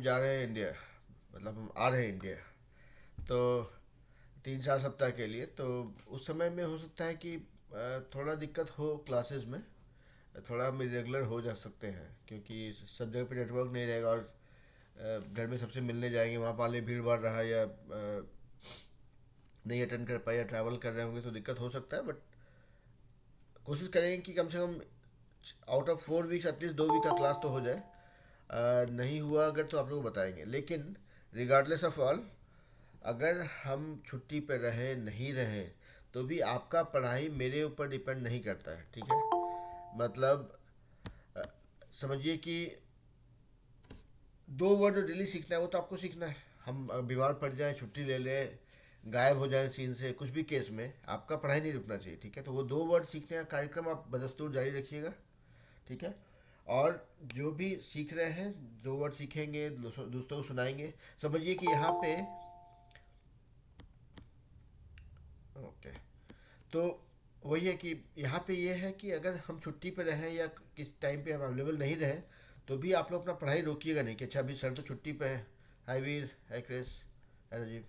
जा रहे हैं इंडिया, मतलब हम आ रहे हैं इंडिया, तो 3-4 सप्ताह के लिए। तो उस समय में हो सकता है कि थोड़ा दिक्कत हो क्लासेस में, थोड़ा हम इरेगुलर हो जा सकते हैं, क्योंकि सब जगह पे नेटवर्क नहीं रहेगा, और घर में सबसे मिलने जाएंगे, वहाँ मान लीजिए भीड़ भाड़ रहा या नहीं अटेंड कर पाए या ट्रैवल कर रहे होंगे तो दिक्कत हो सकता है। बट कोशिश करेंगे कि कम से कम out of 4 weeks at least 2 week का क्लास तो हो जाए। नहीं हुआ अगर तो आप लोग को बताएंगे, लेकिन रिगार्डलेस ऑफ ऑल, अगर हम छुट्टी पर रहें नहीं रहें तो भी आपका पढ़ाई मेरे ऊपर डिपेंड नहीं करता है, ठीक है। मतलब अ, समझिए कि 2 वर्ड जो डेली सीखना है वो तो आपको सीखना है। हम बीमार पड़ जाएं, छुट्टी ले लें, गायब हो जाएं सीन से, कुछ भी केस में आपका पढ़ाई नहीं रुकना चाहिए, ठीक है। तो वो 2 वर्ड सीखने का कार्यक्रम आप बदस्तूर जारी रखिएगा, ठीक है। और जो भी सीख रहे हैं, 2 वर्ड सीखेंगे, दोस्तों को सुनाएंगे। समझिए कि यहाँ पे, ओके, तो वही है कि यहाँ पे ये है कि अगर हम छुट्टी पे रहें या किस टाइम पे हम अवेलेबल नहीं रहें तो भी आप लोग अपना पढ़ाई रोकिएगा नहीं कि अच्छा अभी सर तो छुट्टी पे हैं। हाय वीर, हाय क्रिस, हाय राजीव,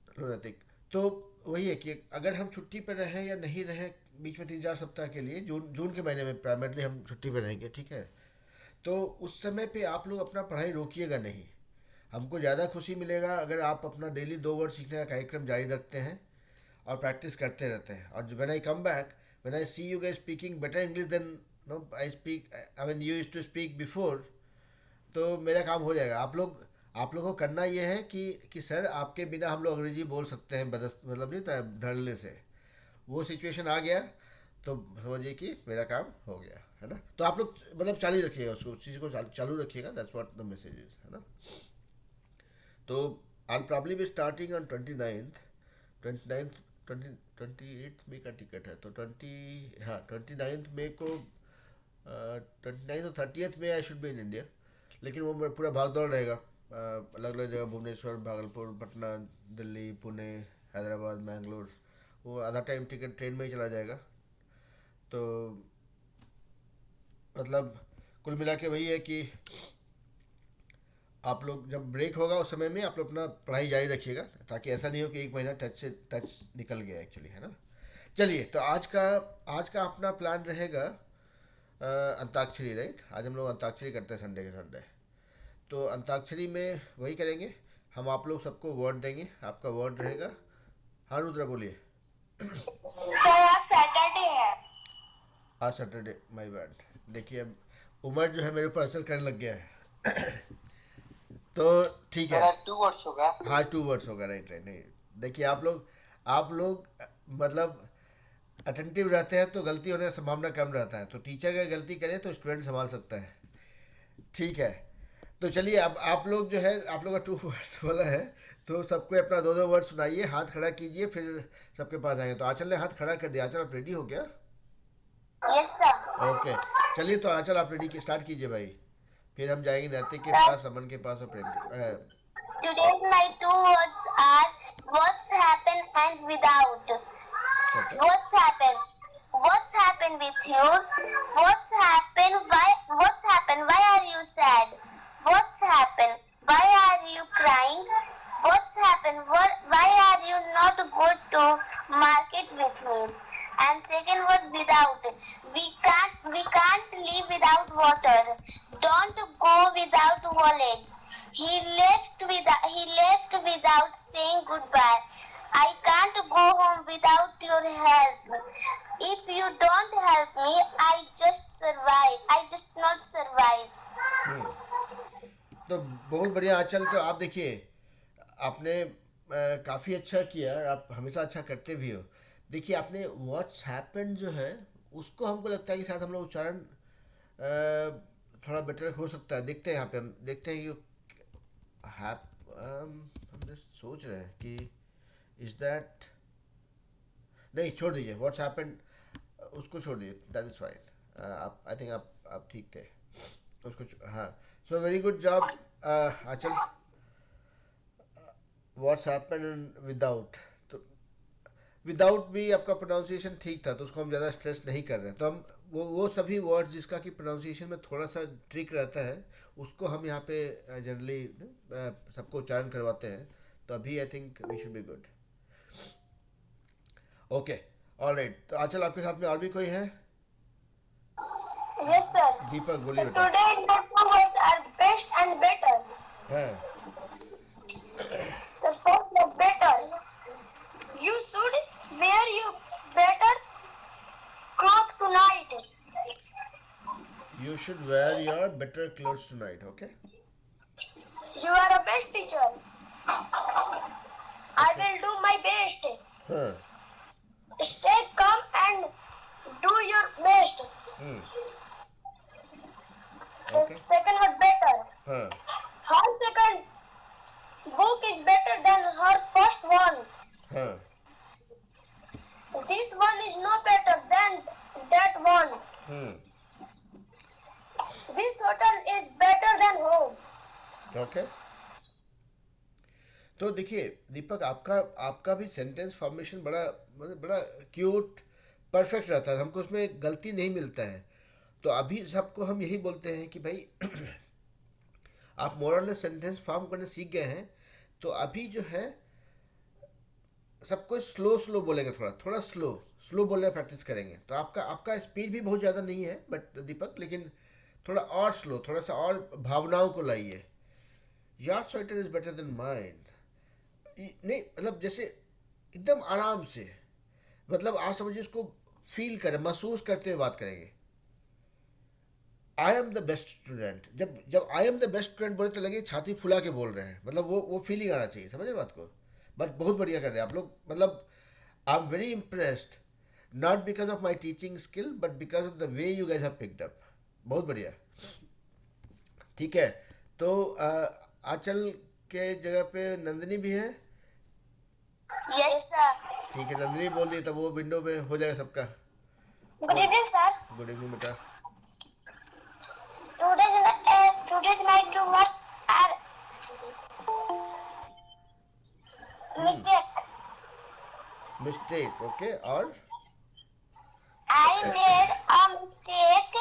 हेलो ऋतिक। तो वही है कि अगर हम छुट्टी पे रहें या नहीं रहें बीच में 3-4 सप्ताह के लिए, जून जून के महीने में प्राइमरली हम छुट्टी पे रहेंगे, ठीक है। तो उस समय पे आप लोग अपना पढ़ाई रोकिएगा नहीं। हमको ज़्यादा खुशी मिलेगा अगर आप अपना डेली 2 वर्ड सीखने का कार्यक्रम जारी रखते हैं और प्रैक्टिस करते रहते हैं। और when I come back, when I see you guys speaking better English than no I speak, I mean you used to speak before, तो मेरा काम हो जाएगा। आप लोग को करना ये है कि सर आपके बिना हम लोग अंग्रेजी बोल सकते हैं, बदस मतलब नहीं था धड़ल्ले से, वो सिचुएशन आ गया तो समझिए कि मेरा काम हो गया, है ना। तो आप लोग मतलब चालू रखिएगा उसको, उस चीज़ को चालू रखिएगा, that's what the message is, है ना। तो I probably be starting on 29th, 29th, 28 मई का टिकट है, तो 29 मई को, 29 और 30th में I should be in India. लेकिन वो पूरा भाग दौड़ रहेगा, अलग अलग जगह, भुवनेश्वर, भागलपुर, पटना, दिल्ली, पुणे, हैदराबाद, मैंगलोर। वो आधा टाइम टिकट ट्रेन में ही चला जाएगा। तो मतलब कुल मिला के वही है कि आप लोग जब ब्रेक होगा उस समय में आप लोग अपना पढ़ाई जारी रखिएगा, ताकि ऐसा नहीं हो कि एक महीना टच निकल गया एक्चुअली, है ना। चलिए, तो आज का अपना प्लान रहेगा अंताक्षरी, राइट। आज हम लोग अंताक्षरी करते हैं संडे के संडे। तो अंताक्षरी में वही करेंगे, हम आप लोग सबको वर्ड देंगे, आपका वर्ड रहेगा। हाँ रुद्रा बोलिए। सर आज सैटरडे है। आज सैटरडे, माय बैड। देखिए अब उम्र जो है मेरे ऊपर असर करने लग गया है। तो ठीक है। सर आज 2 वर्ष होगा। हाँ 2 वर्ड्स होगा, राइट राइट। नहीं, देखिए आप लोग मतलब अटेंटिव रहते हैं तो गलती होने का संभावना कम रहता है, तो टीचर अगर गलती करे तो स्टूडेंट संभाल सकता है, ठीक है। तो चलिए, अब आप लोग जो है, आप लोग का 2 वर्ड्स वाला है, तो सबको अपना 2-2 वर्ड सुनाइए, हाथ खड़ा कीजिए, फिर सबके पास आएंगे। तो आंचल ने हाथ खड़ा कर दिया, आंचल आप रेडी हो गया? Yes sir. ओके, चलिए तो आंचल आप रेडी स्टार्ट कीजिए भाई। फिर हम जाएंगे नैतिक के सर पास, अमन के पास और प्रेम के today's my 2 words are what's happened and without. ठीक है। What's happened? What's happened with you? What's happened? What's happened? Why are you sad? What's happened? Why are you crying? What's happened? Why are you not good to market with me? And second word without. We can't live without water. Don't go without wallet. He left without saying goodbye. I can't go home without your help. If you don't help me, I just survive. I just not survive. हम्म, तो बहुत बढ़िया आंचल। तो आप देखिए, आपने काफ़ी अच्छा किया, और आप हमेशा अच्छा करते भी हो। देखिए, आपने व्हाट्स हैपन जो है उसको हमको लगता है कि शायद हम लोग उच्चारण थोड़ा बेटर हो सकता है। देखते हैं, यहाँ पे हम देखते हैं कि हम जस्ट सोच रहे हैं कि इज दैट, नहीं छोड़ दीजिए, व्हाट्स हैपन उसको छोड़ दीजिए, दैट इज़ फाइन। आप आई थिंक आप ठीक थे उसको हाँ। सो वेरी गुड जॉब आंचल। व्हाट्स हैपन विदाउट, तो विदाउट भी आपका प्रोनाउंसिएशन ठीक था, तो उसको हम ज़्यादा स्ट्रेस नहीं कर रहे हैं। तो हम वो सभी वर्ड्स जिसका कि प्रोनाउंसिएशन में थोड़ा सा ट्रिक रहता है, उसको हम यहाँ पे जनरली सबको उच्चारण करवाते हैं, तो अभी I think we should be good. Okay, alright. तो आजकल आपके साथ में और भी कोई है? Yes, sir. दीपक So बोलिए बेटा। today the two words are best and better. हाँ, So for the better, you should wear your better clothes tonight. You should wear your better clothes tonight. Okay, You are a best teacher. I will do my best. हाँ, Stay calm and do your best. The Okay. second word better. हाँ, Her second book is better than her first one. हाँ, This one is no better than that one. This hotel is better than home. Okay. तो देखिए दीपक, आपका आपका भी sentence formation बड़ा मतलब बड़ा क्यूट परफेक्ट रहता है, हमको उसमें गलती नहीं मिलता है। तो अभी सबको हम यही बोलते हैं कि भाई आप मोरल सेंटेंस फॉर्म करने सीख गए हैं, तो अभी जो है सबको स्लो स्लो बोलेंगे, थोड़ा थोड़ा स्लो स्लो बोलने प्रैक्टिस करेंगे। तो आपका आपका स्पीड भी बहुत ज़्यादा नहीं है बट दीपक, लेकिन थोड़ा और स्लो, थोड़ा सा और भावनाओं को लाइए। Your sweater is better than mine. नहीं मतलब जैसे एकदम आराम से, मतलब आप समझिए उसको फील करें, महसूस करते हुए बात करेंगे। I am the best student, जब जब I am the best student बोले तो लगे छाती फुला के बोल रहे हैं, मतलब वो फीलिंग आना चाहिए, समझे बात को। बट बहुत बढ़िया कर रहे हैं आप लोग, मतलब I am very impressed, not because of my teaching skill but because of the way you guys have picked up. बहुत बढ़िया, ठीक है। तो आंचल के जगह पे नंदिनी भी है। Yes, sir. ठीक है, नंदिनी बोल दी तब वो विंडो में हो जाएगा सबका। Good evening, sir. Good evening बेटा। Today's my two words are mistake. Mistake, okay. और I made a mistake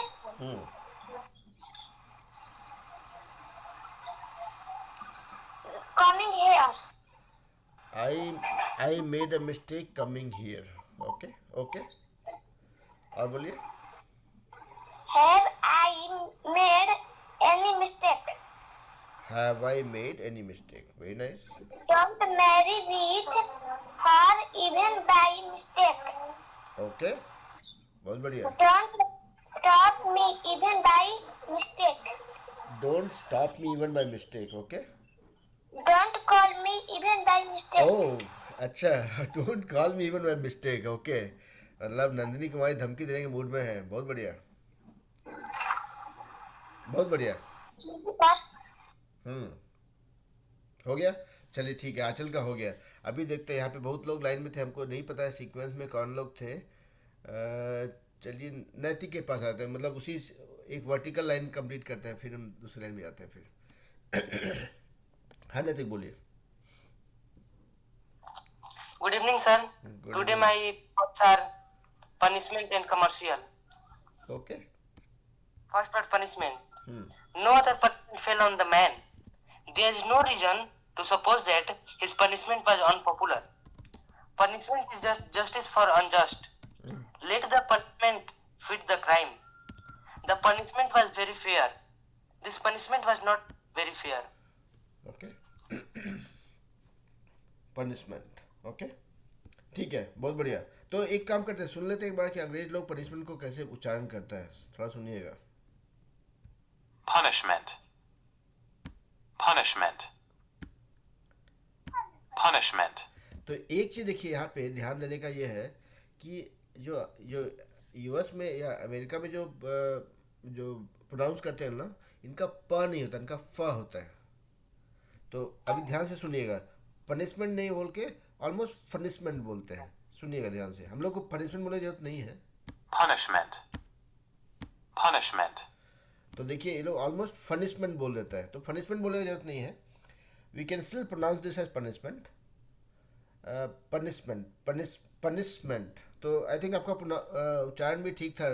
coming here. I made a mistake coming here. Okay okay, और बोलिए। Have I made any mistake? Have I made any mistake, very nice. Don't marry with her even by mistake. Okay, बहुत बढ़िया। Don't stop me even by mistake. Don't stop me even by mistake, okay. Don't call me even by mistake. ओह अच्छा, don't call me even by mistake, okay. मतलब नंदिनी कुमारी धमकी देने के mood में है, बहुत बढ़िया बहुत बढ़िया। हम्म, हो गया। चलिए ठीक है, आंचल का हो गया। अभी देखते हैं, यहाँ पे बहुत लोग लाइन में थे, हमको नहीं पता है सीक्वेंस में कौन लोग थे। चलिए नैतिक के पास आते हैं, मतलब उसी एक वर्टिकल लाइन कंप्लीट करते हैं, फिर हम दूसरी लाइन में जाते हैं फिर। हाँ नैतिक बोलिए। Good evening, sir. Good Today evening. my thoughts are punishment and commercial. Okay. First word punishment. No other punishment fell on the man. There is no reason to suppose that his punishment was unpopular. Punishment is just justice for unjust. Let the punishment fit the crime. The punishment was very fair. This punishment was not very fair. Okay, punishment, okay ठीक है, बहुत बढ़िया। तो एक काम करते हैं, सुन लेते हैं एक बार कि अंग्रेज लोग पनिशमेंट को कैसे उच्चारण करता है, थोड़ा सुनिएगा। Punishment. Punishment. Punishment. तो एक चीज़ देखिए यहाँ पे ध्यान देने का ये है कि जो जो यूएस में या अमेरिका में जो जो प्रोनाउंस करते हैं ना, इनका प नहीं होता, इनका फ होता है। तो अभी ध्यान से सुनिएगा, पनिशमेंट नहीं बोल के ऑलमोस्ट फनिशमेंट बोलते हैं। सुनिएगा ध्यान से, हम लोग को पनिशमेंट बोलने की जरूरत नहीं है। Punishment. Punishment. तो देखिए ये लोग ऑलमोस्ट फनिशमेंट बोल देता है, तो फनिशमेंट बोलने की जरूरत नहीं है। We can still pronounce this as punishment. Punishment, punishment, तो आई थिंक आपका उच्चारण भी ठीक था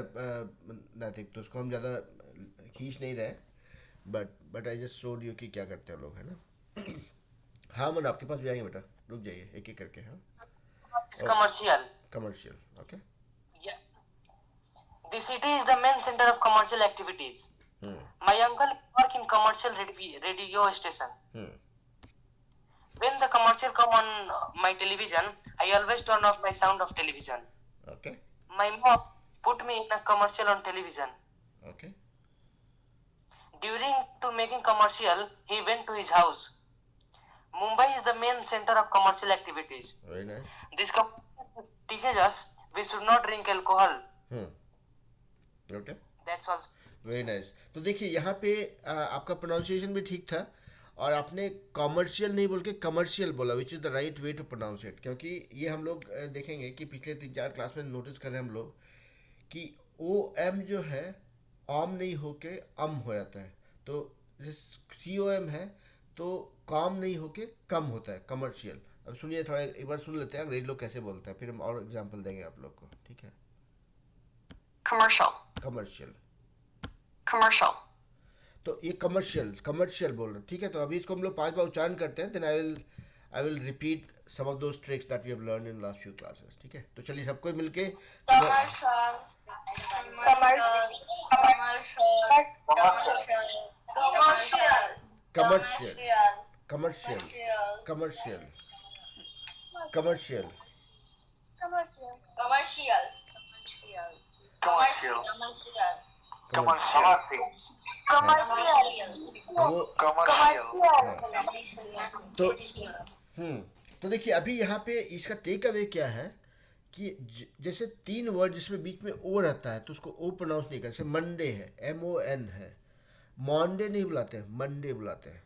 नैतिक, तो उसको हम ज़्यादा खींच नहीं रहे, but I just showed you कि क्या करते हैं लोग, है ना। हाँ मन, आपके पास भी आएंगे बेटा, रुक जाइए एक एक करके। हाँ, It's commercial. Commercial, okay. Yeah. The city is the main center of commercial activities. My uncle work in commercial radio station. When the commercial come on my television, I always turn off my sound of television. Okay My mom put me in a commercial on television. Okay During to making commercial, he went to his house. Mumbai is the main center of commercial activities. Very nice. This teaches us we should not drink alcohol. Okay, That's all. Very nice. तो देखिए यहाँ पे आपका pronunciation भी ठीक था, और आपने कॉमर्शियल नहीं बोल के कमर्शियल बोला, which is the right way to pronounce it. क्योंकि ये हम लोग देखेंगे कि पिछले 3-4 क्लास में नोटिस करें हम लोग कि ओ एम जो है आम नहीं होके अम हो जाता है, तो सी ओ एम है तो काम नहीं होके कम होता है, कमर्शियल। अब सुनिए थोड़ा, एक बार सुन लेते हैं अंग्रेज लोग कैसे बोलते हैं, फिर हम और एग्जांपल देंगे आप लोग को, ठीक है। commercial, कमर्शियल, commercial, तो ये कमर्शियल कमर्शियल बोल रहे, ठीक है। तो अभी इसको हम लोग 5 बार उच्चारण करते हैं, then I will repeat some of those tricks that we have learn in last few classes, ठीक है। तो चलिए सबको मिलके Commercial. Commercial commercial commercial commercial वो तो तो देखिए अभी यहाँ पे इसका टेक अवे क्या है कि जैसे 3 वर्ड जिसमें बीच में ओ रहता है तो उसको ओ प्रोनाउंस नहीं कर, जैसे मंडे है MON है, मॉन्डे नहीं बुलाते हैं, मंडे बुलाते हैं,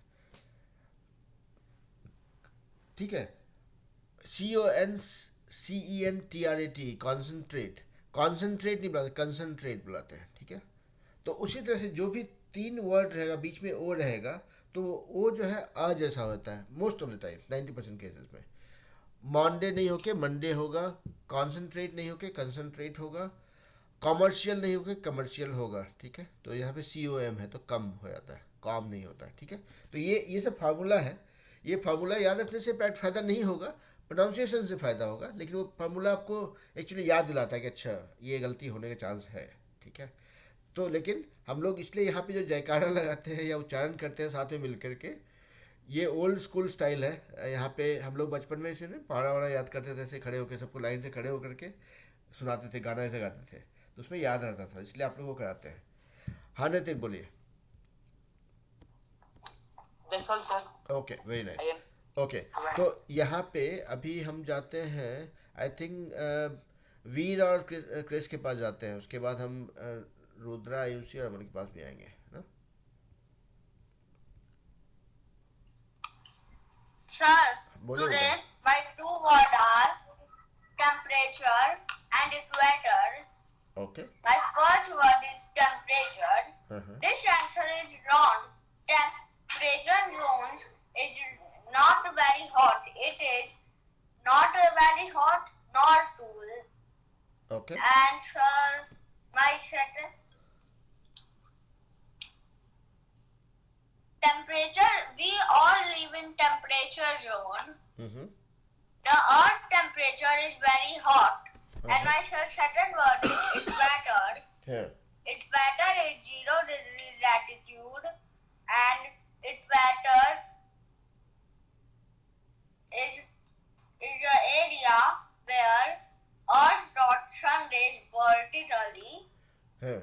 ठीक है। CONCENTRAT कॉन्सेंट्रेट, कॉन्सेंट्रेट नहीं बुलाते, कंसंट्रेट बुलाते हैं, ठीक है। तो उसी तरह से जो भी 3 वर्ड रहेगा बीच में ओ रहेगा तो वो जो है आ जैसा होता है most of the time, 90% cases में। मॉन्डे नहीं होके मंडे होगा, कॉन्सेंट्रेट नहीं होके कंसंट्रेट होगा, कॉमर्शियल नहीं होके कमर्शियल होगा, ठीक है। तो यहाँ पे COM है तो कम हो जाता है, काम नहीं होता है, ठीक है। तो ये सब फार्मूला है, ये फार्मूला याद रखने से फ़ायदा नहीं होगा, प्रोनाउंसिएशन से फ़ायदा होगा, लेकिन वो फार्मूला आपको एक्चुअली याद दिलाता है कि अच्छा ये गलती होने का चांस है, ठीक है। तो लेकिन हम लोग इसलिए यहाँ पे जो जयकारा लगाते हैं या उच्चारण करते हैं साथ में मिल करके, ये ओल्ड स्कूल स्टाइल है। यहाँ पे हम लोग बचपन में इसे पहाड़ा वहाड़ा याद करते थे, ऐसे खड़े होकर सबको लाइन से खड़े होकर के सुनाते थे, गाना ऐसे गाते थे, तो उसमें याद रहता था, इसलिए आप लोग को कराते हैं। हाँ नैतिक बोलिए। That's all, sir. Okay, very nice. I am. Okay, तो यहाँ पे अभी हम जाते हैं, आई थिंक वीर और क्रिस के पास जाते हैं, उसके बाद हम रुद्रा, आयुषी और अमन के पास भी आएंगे, है ना। Sir, बोलो today बेटा। my 2 words are temperature and equator. Okay, My first word is temperature. हाँ। This answer is wrong. Temperature zones is not very hot. It is not very hot nor cool. Okay, And sir, my second temperature. We all live in temperature zone. The earth temperature is very hot. And my second word is equator. हाँ, Equator is 0 degree latitude, and equator is an area where Earth dot sun rays vertically, हाँ।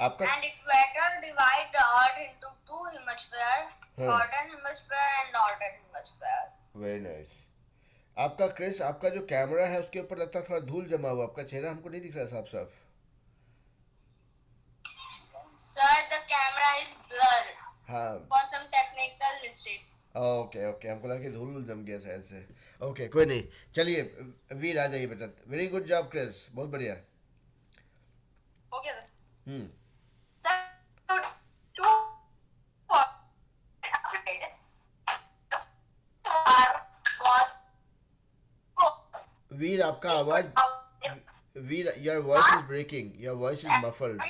आपका and equator divide the Earth into 2 hemispheres, southern hemisphere and northern hemisphere. Very nice. आपका Chris, आपका जो camera है उसके ऊपर लगता है थोड़ा धूल जमा हुआ, आपका चेहरा हमको नहीं दिख रहा साफ साफ। Sir, the camera is blurred हाँ, for some technical mistakes. Okay okay, हमको लगा कि धूल जम गया शायद से। ओके, कोई नहीं, चलिए वीर आ जाइए बेटा। वेरी गुड जॉब क्रिस, बहुत बढ़िया। Okay, sir. Hmm, Sir, two words afraid. Was Veer आपका आवाज, Veer your voice is breaking, your voice is muffled.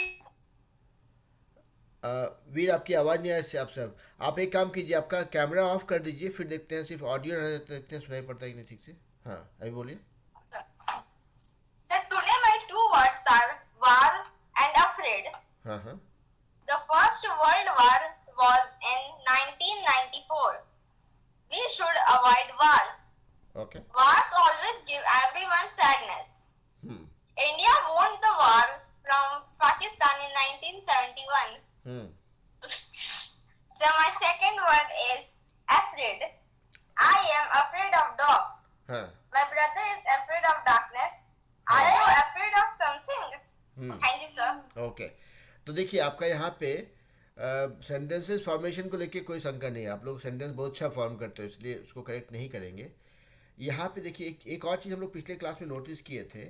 Veer आपकी आवाज़ नहीं आ रही आप सब। आप एक काम कीजिए, आपका कैमरा ऑफ कर दीजिए, फिर देखते हैं सिर्फ ऑडियो रहने देते, देखते हैं सुनाई पड़ता है कि नहीं ठीक से। हाँ अभी बोलिए। That today my two words are war and afraid. हाँ हाँ The First World War was in 1994. We should avoid wars. Okay. Wars always give everyone sadness. India won the war from Pakistan in 1971. So my second word is afraid. I am afraid of dogs. हाँ My brother is afraid of darkness. Are you afraid of something? Thank you, sir. Okay. तो देखिए आपका यहाँ पे sentences formation को लेके कोई शंका नहीं है, आप लोग सेंटेंस बहुत अच्छा फॉर्म करते हो, इसलिए उसको करेक्ट नहीं करेंगे। यहाँ पे देखिए एक और चीज़ हम लोग पिछले क्लास में नोटिस किए थे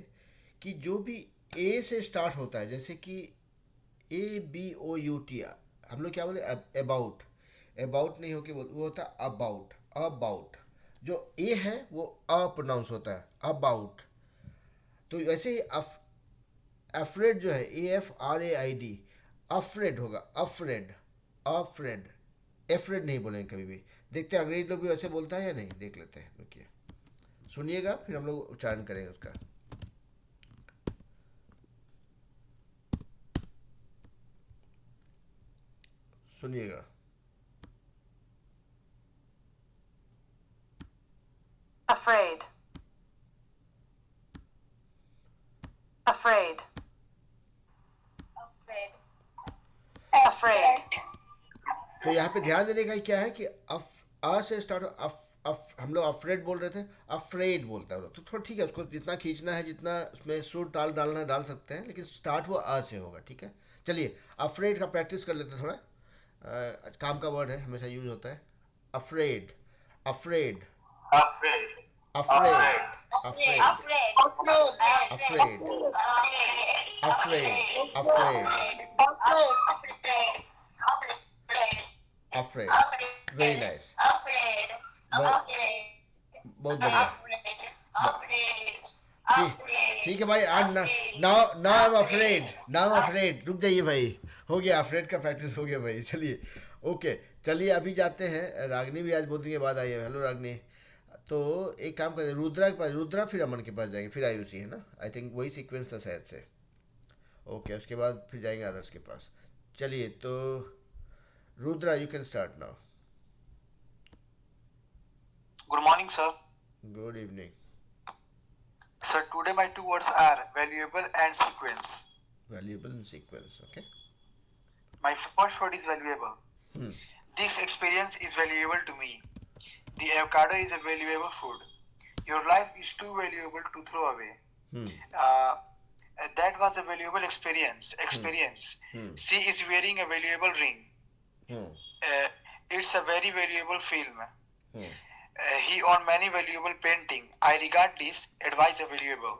कि जो भी ए से स्टार्ट होता है, जैसे कि ABOUT, हम लोग क्या बोले अबाउट, अबाउट नहीं हो के वो होता है अबाउट, अबाउट। जो ए है वो अ प्रोनाउंस होता है अबाउट। तो वैसे ही अफ्रेड जो है AFRAID, अफ्रेड होगा अफ्रेड, अफ्रेड, एफ्रेड नहीं बोलेंगे कभी भी। देखते हैं अंग्रेज लोग भी वैसे बोलता है या नहीं, देख लेते हैं, रुकिए सुनिएगा फिर हम लोग उच्चारण करेंगे उसका। सुनिएगा। Afraid. Afraid. Afraid. Afraid. तो यहाँ पे ध्यान देने का क्या है कि अ से स्टार्ट हम लोग अफ्रेड बोल रहे थे, अफ्रेड बोलता है तो थोड़ा ठीक है, उसको जितना खींचना है, जितना उसमें सुर ताल डालना है डाल सकते हैं, लेकिन स्टार्ट वो अ से होगा, ठीक है। चलिए अफ्रेड का प्रैक्टिस कर लेते हैं थोड़ा। काम का वर्ड है, हमेशा यूज होता है afraid, afraid, Afraid. Afraid, Afraid. Afraid, Afraid. Afraid, afraid, afraid, afraid. Very nice, बहुत बहुत बढ़िया। ठीक है भाई। Now I am afraid, now afraid. रुक जाइए भाई, हो गया अफ्रेड का प्रैक्टिस हो गया भाई। चलिए ओके, चलिए अभी जाते हैं। रागनी भी आज बहुत दिन के बाद आई है। हेलो रागनी। तो एक काम करते हैं, रुद्रा के पास, रुद्रा फिर अमन के पास जाएंगे, फिर आयुषी, है ना, आई थिंक वही सीक्वेंस था शायद से। ओके, उसके बाद फिर जाएंगे आदर्श के पास। चलिए तो Rudra you can start now. Good morning, sir. Good evening. Sir, today my two words are valuable and sequence. Valuable in sequence, okay. My first word is valuable. This experience is valuable to me. The avocado is a valuable food. Your life is too valuable to throw away. That was a valuable experience. She is wearing a valuable ring. It's a very valuable film. He owned many valuable painting. I regard this advice as valuable.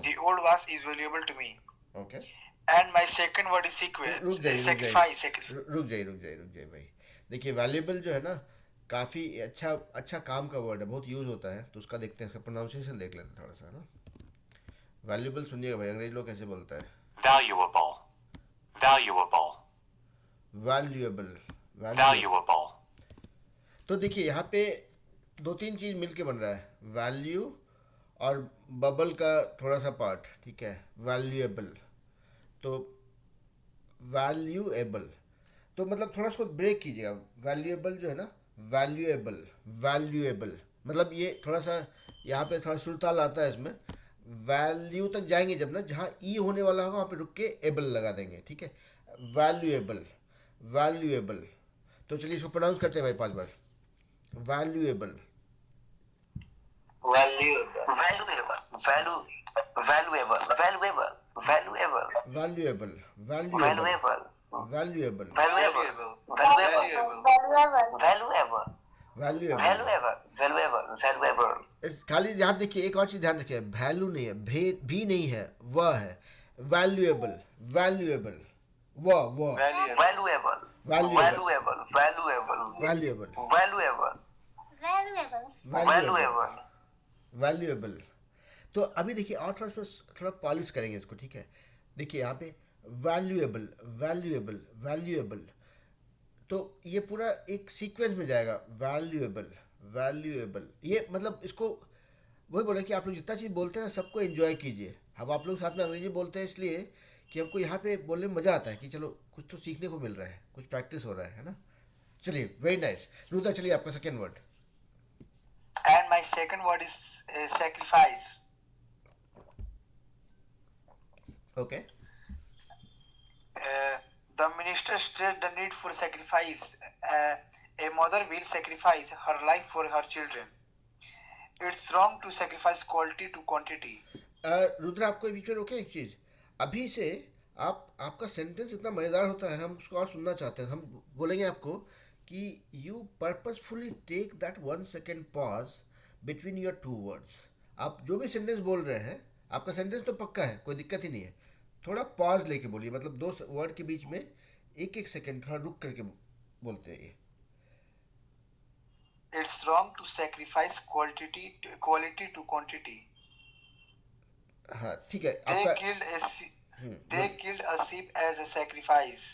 The old was is valuable to me. Okay. And my second word is sequence. रुक जाइए Sacrifice. रुक जाइए भाई। देखिए valuable जो है ना, काफ़ी अच्छा काम का वर्ड है, बहुत यूज़ होता है, तो उसका देखते हैं, इसका प्रोनाउंसिएशन देख लेते हैं थोड़ा सा ना। वैल्यूएबल सुनिएगा भाई, अंग्रेज लोग कैसे बोलता है। Valuable. Valuable. Valuable, Valuable. तो देखिए यहाँ पे दो तीन चीज़ मिलके बन रहा है, वैल्यू और बबल का थोड़ा सा पार्ट, ठीक है। वैल्यूएबल तो वैल्यूएबल, तो मतलब थोड़ा उसको ब्रेक कीजिएगा। वैल्यूएबल जो है ना, वैल्यूएबल मतलब ये थोड़ा सा यहाँ पे थोड़ा सुरताल आता है इसमें। वैल्यू तक जाएंगे जब ना, जहाँ ई होने वाला होगा वहाँ पे रुक के एबल लगा देंगे, ठीक है। वैल्यूएबल। तो चलिए इसको प्रोनाउंस करते हैं भाई 5 बार। वैल्यूएबल, खाली यहाँ देखिए एक और चीज़ ध्यान रखिए, वैल्यू नहीं है, भी नहीं है, वह है। Valuable, valuable. तो तो अभी देखिए और थोड़ा पॉलिश करेंगे इसको, ठीक है। देखिए यहाँ पे वैल्यूएबल वैल्यूएबल वैल्यूएबल, तो ये पूरा एक सीक्वेंस में जाएगा। वैल्यूएबल वैल्यूएबल, ये मतलब इसको वही बोला कि आप लोग जितना चीज़ बोलते हैं ना सबको एंजॉय कीजिए। हम आप लोग साथ में अंग्रेजी बोलते हैं इसलिए कि हमको यहाँ पे बोलने में मज़ा आता है कि चलो कुछ तो सीखने को मिल रहा है, कुछ प्रैक्टिस हो रहा है ना। चलिए वेरी नाइस। रुद्रा चलिए आपका second word. And my second word is sacrifice. Okay The minister stressed the need for sacrifice. A mother will sacrifice her life for her children. It's wrong to sacrifice quality to quantity. Rudra आपको बीच में रोके एक चीज़। अभी से आपका sentence इतना मज़ेदार होता है, हम उसको और सुनना चाहते हैं। हम बोलेंगे आपको कि you purposefully take that 1 second pause between your two words. आप जो भी सेंटेंस बोल रहे हैं, आपका सेंटेंस तो पक्का है, कोई दिक्कत ही नहीं है। थोड़ा पॉज लेके बोलिए, मतलब दो वर्ड के बीच में एक एक सेकेंड थोड़ा रुक करके बोलते हैं ये। It's wrong to sacrifice quality to quantity. हाँ ठीक है They आपका। killed a killed a sheep as a sacrifice.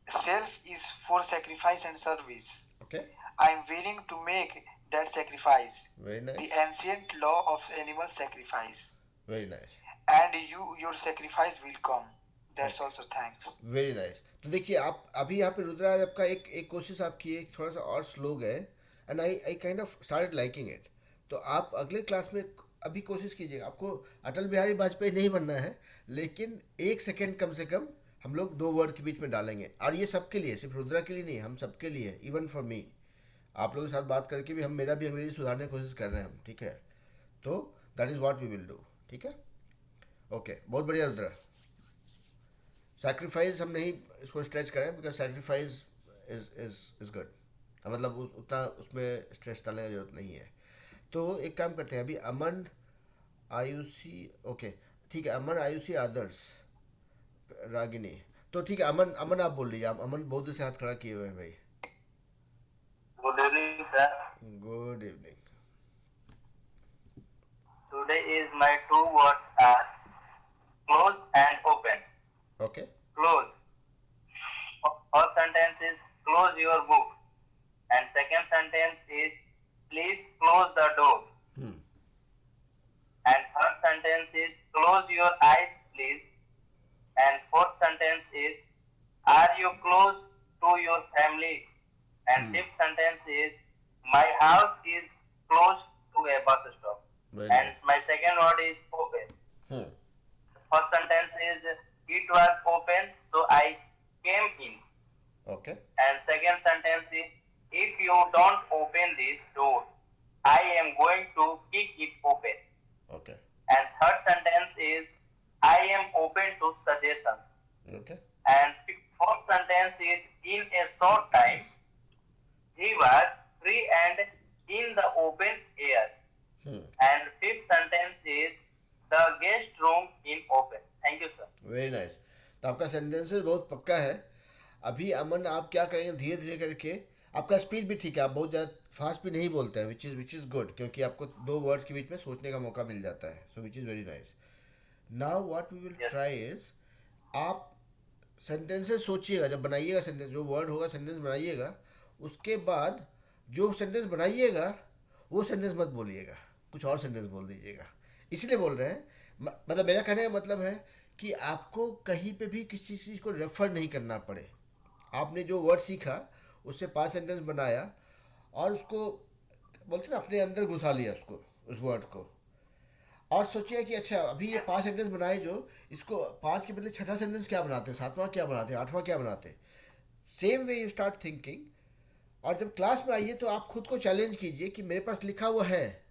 Self is for sacrifice and service. Okay I am willing to make that sacrifice. Very The nice ancient law of animal sacrifice. Very nice And your sacrifice will come. That's also thanks. Very nice. तो देखिए आप अभी यहाँ पे रुद्रा आपका एक कोशिश आप किए, थोड़ा सा और स्लो गए, and I kind of started liking it. तो आप अगले क्लास में अभी कोशिश कीजिएगा। आपको अटल बिहारी वाजपेयी नहीं बनना है, लेकिन 1 सेकेंड कम से कम हम लोग 2 वर्ड के बीच में डालेंगे। और ये सबके लिए, सिर्फ रुद्रा के लिए नहीं, हम सबके लिए, इवन फॉर मी। आप लोगों के साथ बात करके भी मेरा भी अंग्रेजी सुधारने की कोशिश कर रहे हैं हम, ठीक है। तो that is what we will do, ठीक है। ओके बहुत बढ़िया रुद्रा। सैक्रिफाइस हम नहीं इसको स्ट्रेच करें, बिकॉज सैक्रिफाइस इज़ गुड, मतलब उतना उसमें स्ट्रेस डालने की जरूरत नहीं है। तो एक काम करते हैं, अभी अमन आयुषी, ओके ठीक है, अमन आयुषी आदर्श रागिनी। तो ठीक है अमन आप बोल लीजिए। आप अमन बहुत देर से हाथ खड़ा किए हुए हैं भाई। Good evening, sir. Good evening. Today is my 2 words are close and open. Okay Close. First sentence is close your book, and second sentence is please close the door. And third sentence is close your eyes, please. And fourth sentence is are you close to your family? And fifth sentence is my house is close to a bus stop. Very And my second word is open. First sentence is it was open, so I came in. Okay And second sentence is if you don't open this door, I am going to kick it open. Okay And third sentence is I am open to suggestions. Okay And fourth sentence is in a short time he was free and in the open air. And fifth sentence is the guest room in open. Thank you, sir. Very nice. तो आपका sentences बहुत पक्का है। अभी अमन आप क्या करेंगे, धीरे धीरे करके, आपका स्पीड भी ठीक है, आप बहुत ज़्यादा फास्ट भी नहीं बोलते हैं, विच इज़ गुड, क्योंकि आपको 2 वर्ड्स के बीच में सोचने का मौका मिल जाता है। So which is very nice. Now what we will try is, आप सेंटेंसेस सोचिएगा, जब बनाइएगा सेंटेंस, जो वर्ड होगा सेंटेंस बनाइएगा, उसके बाद जो सेंटेंस बनाइएगा वो सेंटेंस मत बोलिएगा, कुछ और सेंटेंस बोल दीजिएगा। इसलिए बोल रहे हैं, मतलब मेरा कहने का मतलब है कि आपको कहीं पे भी किसी चीज़ को रेफर नहीं करना पड़े। आपने जो वर्ड सीखा उससे 5 सेंटेंस बनाया और उसको बोलते ना अपने अंदर घुसा लिया उसको, उस वर्ड को, और सोचिए कि अच्छा अभी ये 5 सेंटेंस बनाए, जो इसको 5 के बदले छठा सेंटेंस क्या बनाते हैं, 7वां क्या बनाते हैं, 8वां क्या बनाते हैं। Same way you start thinking. और जब क्लास में आइए तो आप खुद को चैलेंज कीजिए कि मेरे पास लिखा हुआ है,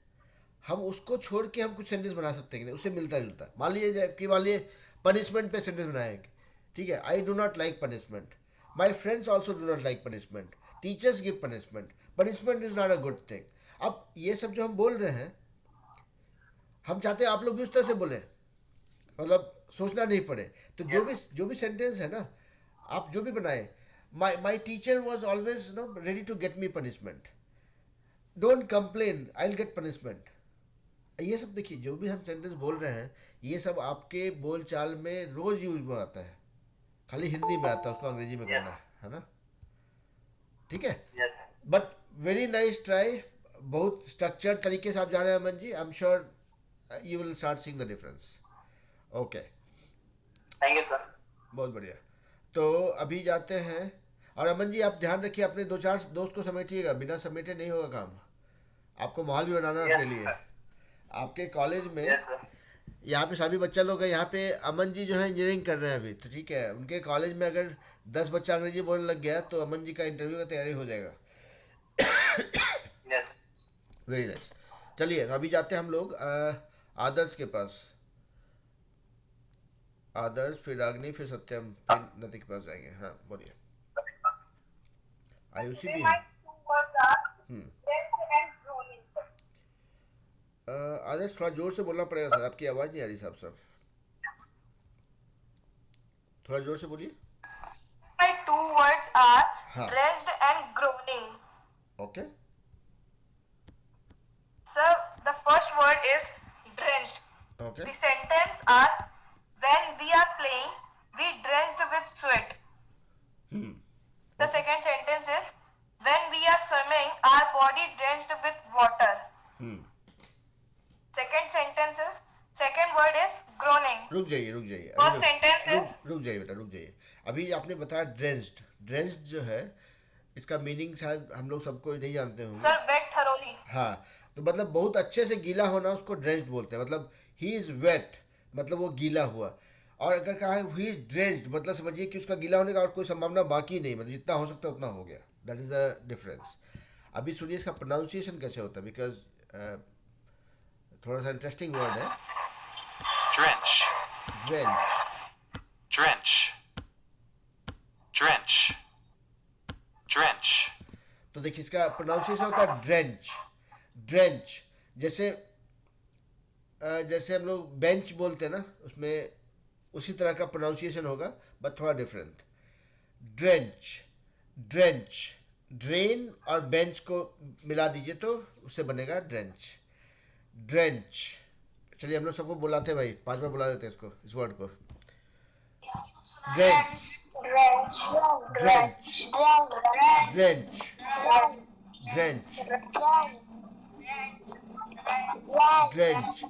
हम उसको छोड़ के हम कुछ सेंटेंस बना सकते हैं कि नहीं, उससे मिलता जुलता। मान लीजिए पनिशमेंट पे सेंटेंस बनाएंगे, ठीक है, I do not like punishment, my friends also do not like punishment, teachers give punishment, punishment is not a good thing. अब ये सब जो हम बोल रहे हैं, हम चाहते हैं आप लोग भी उस तरह से बोले, मतलब सोचना नहीं पड़े। तो जो भी सेंटेंस है ना, आप जो भी बनाए, my teacher was always ready to get me punishment, don't complain, I'll get punishment, ये सब देखिए, जो भी हम सेंटेंस बोल रहे हैं ये सब आपके बोलचाल में रोज यूज में आता है, खाली हिंदी में आता है, उसको अंग्रेजी में करना है ना? ठीक है, Yes, sir. But very nice try, बहुत स्ट्रक्चर्ड तरीके से आप जा रहे हैं Aman ji. I am sure you will start seeing the difference. Okay, Thank you, sir. बहुत बढ़िया। तो अभी जाते हैं, और अमन जी आप ध्यान रखिए अपने 2-4 दोस्त को समेटिएगा, बिना समेटे नहीं होगा काम, आपको माहौल भी बनाना है Yes, अपने लिए। sir. आपके कॉलेज में Yes, sir. यहाँ पे सभी बच्चा लोग हैं, यहाँ पे अमन जी जो है इंजीनियरिंग कर रहे हैं अभी, तो ठीक है, उनके कॉलेज में अगर 10 बच्चा अंग्रेजी बोलने लग गया तो अमन जी का इंटरव्यू का तैयारी हो जाएगा। Yes. Very nice. चलिए तो अभी जाते हैं हम लोग आदर्श के पास। आदर्श, फिर रागनी, फिर सत्यम, फिर नति के पास जाएंगे। हाँ बोलिए। आयुषी भी है। आदर्श थोड़ा जोर से बोलना पड़ेगा सर, आपकी आवाज़ नहीं आ रही साहब साहब, थोड़ा जोर से बोलिए। My two words are हाँ। drenched and groaning. Okay, Sir, the first word is drenched. Okay, The sentence are when we are playing, we drenched with sweat. The second sentence is when we are swimming, our body drenched with water. Second word is groaning. रुक जाइए रुक जाइए, First अभी sentence is रुक जाइए बेटा, रुक जाइए। अभी आपने बताया ड्रेंच्ड। ड्रेंच्ड जो है इसका मीनिंग शायद हम लोग सबको नहीं जानते होंगे। sir wet thoroughly. हाँ, तो मतलब बहुत अच्छे से गीला होना उसको ड्रेंच्ड बोलते हैं, मतलब ही इज़ वेट, मतलब वो गीला हुआ। और अगर कहा है ही इज़ ड्रेंच्ड, मतलब समझिए कि उसका गीला होने का और कोई संभावना बाकी नहीं, मतलब जितना हो सकता है उतना हो गया। That is the difference. अभी सुनिए इसका प्रोनाउंसिएशन कैसे होता है, बिकॉज थोड़ा सा इंटरेस्टिंग वर्ड है। Drench. Drench, Drench. Drench. Drench. तो देखिए इसका प्रोनाउंसिएशन होता है ड्रेंच। ड्रेंच जैसे जैसे हम लोग बेंच बोलते हैं ना, उसमें उसी तरह का प्रोनाउंसिएशन होगा, बट थोड़ा डिफरेंट। ड्रेंच, ड्रेंच, ड्रेन और बेंच को मिला दीजिए तो उससे बनेगा ड्रेंच। ड्रेंच। चलिए हम लोग सबको बुलाते हैं भाई, 5 बार बुला देते हैं इसको, इस वर्ड को। Drench, Drench. Drench, Drench. Drench, drench, drench,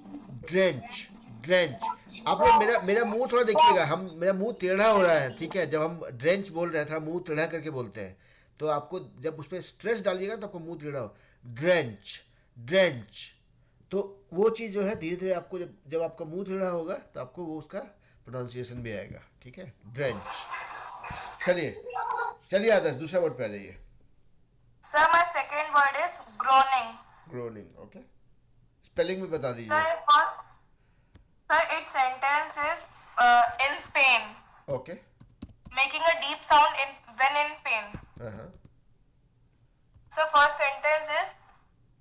drench, drench. आप लोग मेरा मुंह थोड़ा देखिएगा, मेरा मुंह टेढ़ा हो रहा है, ठीक है? जब हम ड्रेंच बोल रहे हैं थोड़ा मुंह टेढ़ा करके बोलते हैं, तो आपको जब उस पर स्ट्रेस डालिएगा तो आपको मुंह टेढ़ा हो। ड्रेंच, ड्रेंच, तो वो चीज़ जो है धीरे धीरे आपको जब आपका मुंह टेढ़ा होगा तो आपको वो उसका प्रोनाउंसिएशन भी आएगा, ठीक है? ड्रेंच। चलिए आदर्श दूसरा वर्ड पे आ जाइए। Sir, my second word is groaning. Groaning, okay, spelling भी बता Sir, दीजिए। its sentence is in pain, okay, making a deep sound when in pain. हाँ, So, first sentence is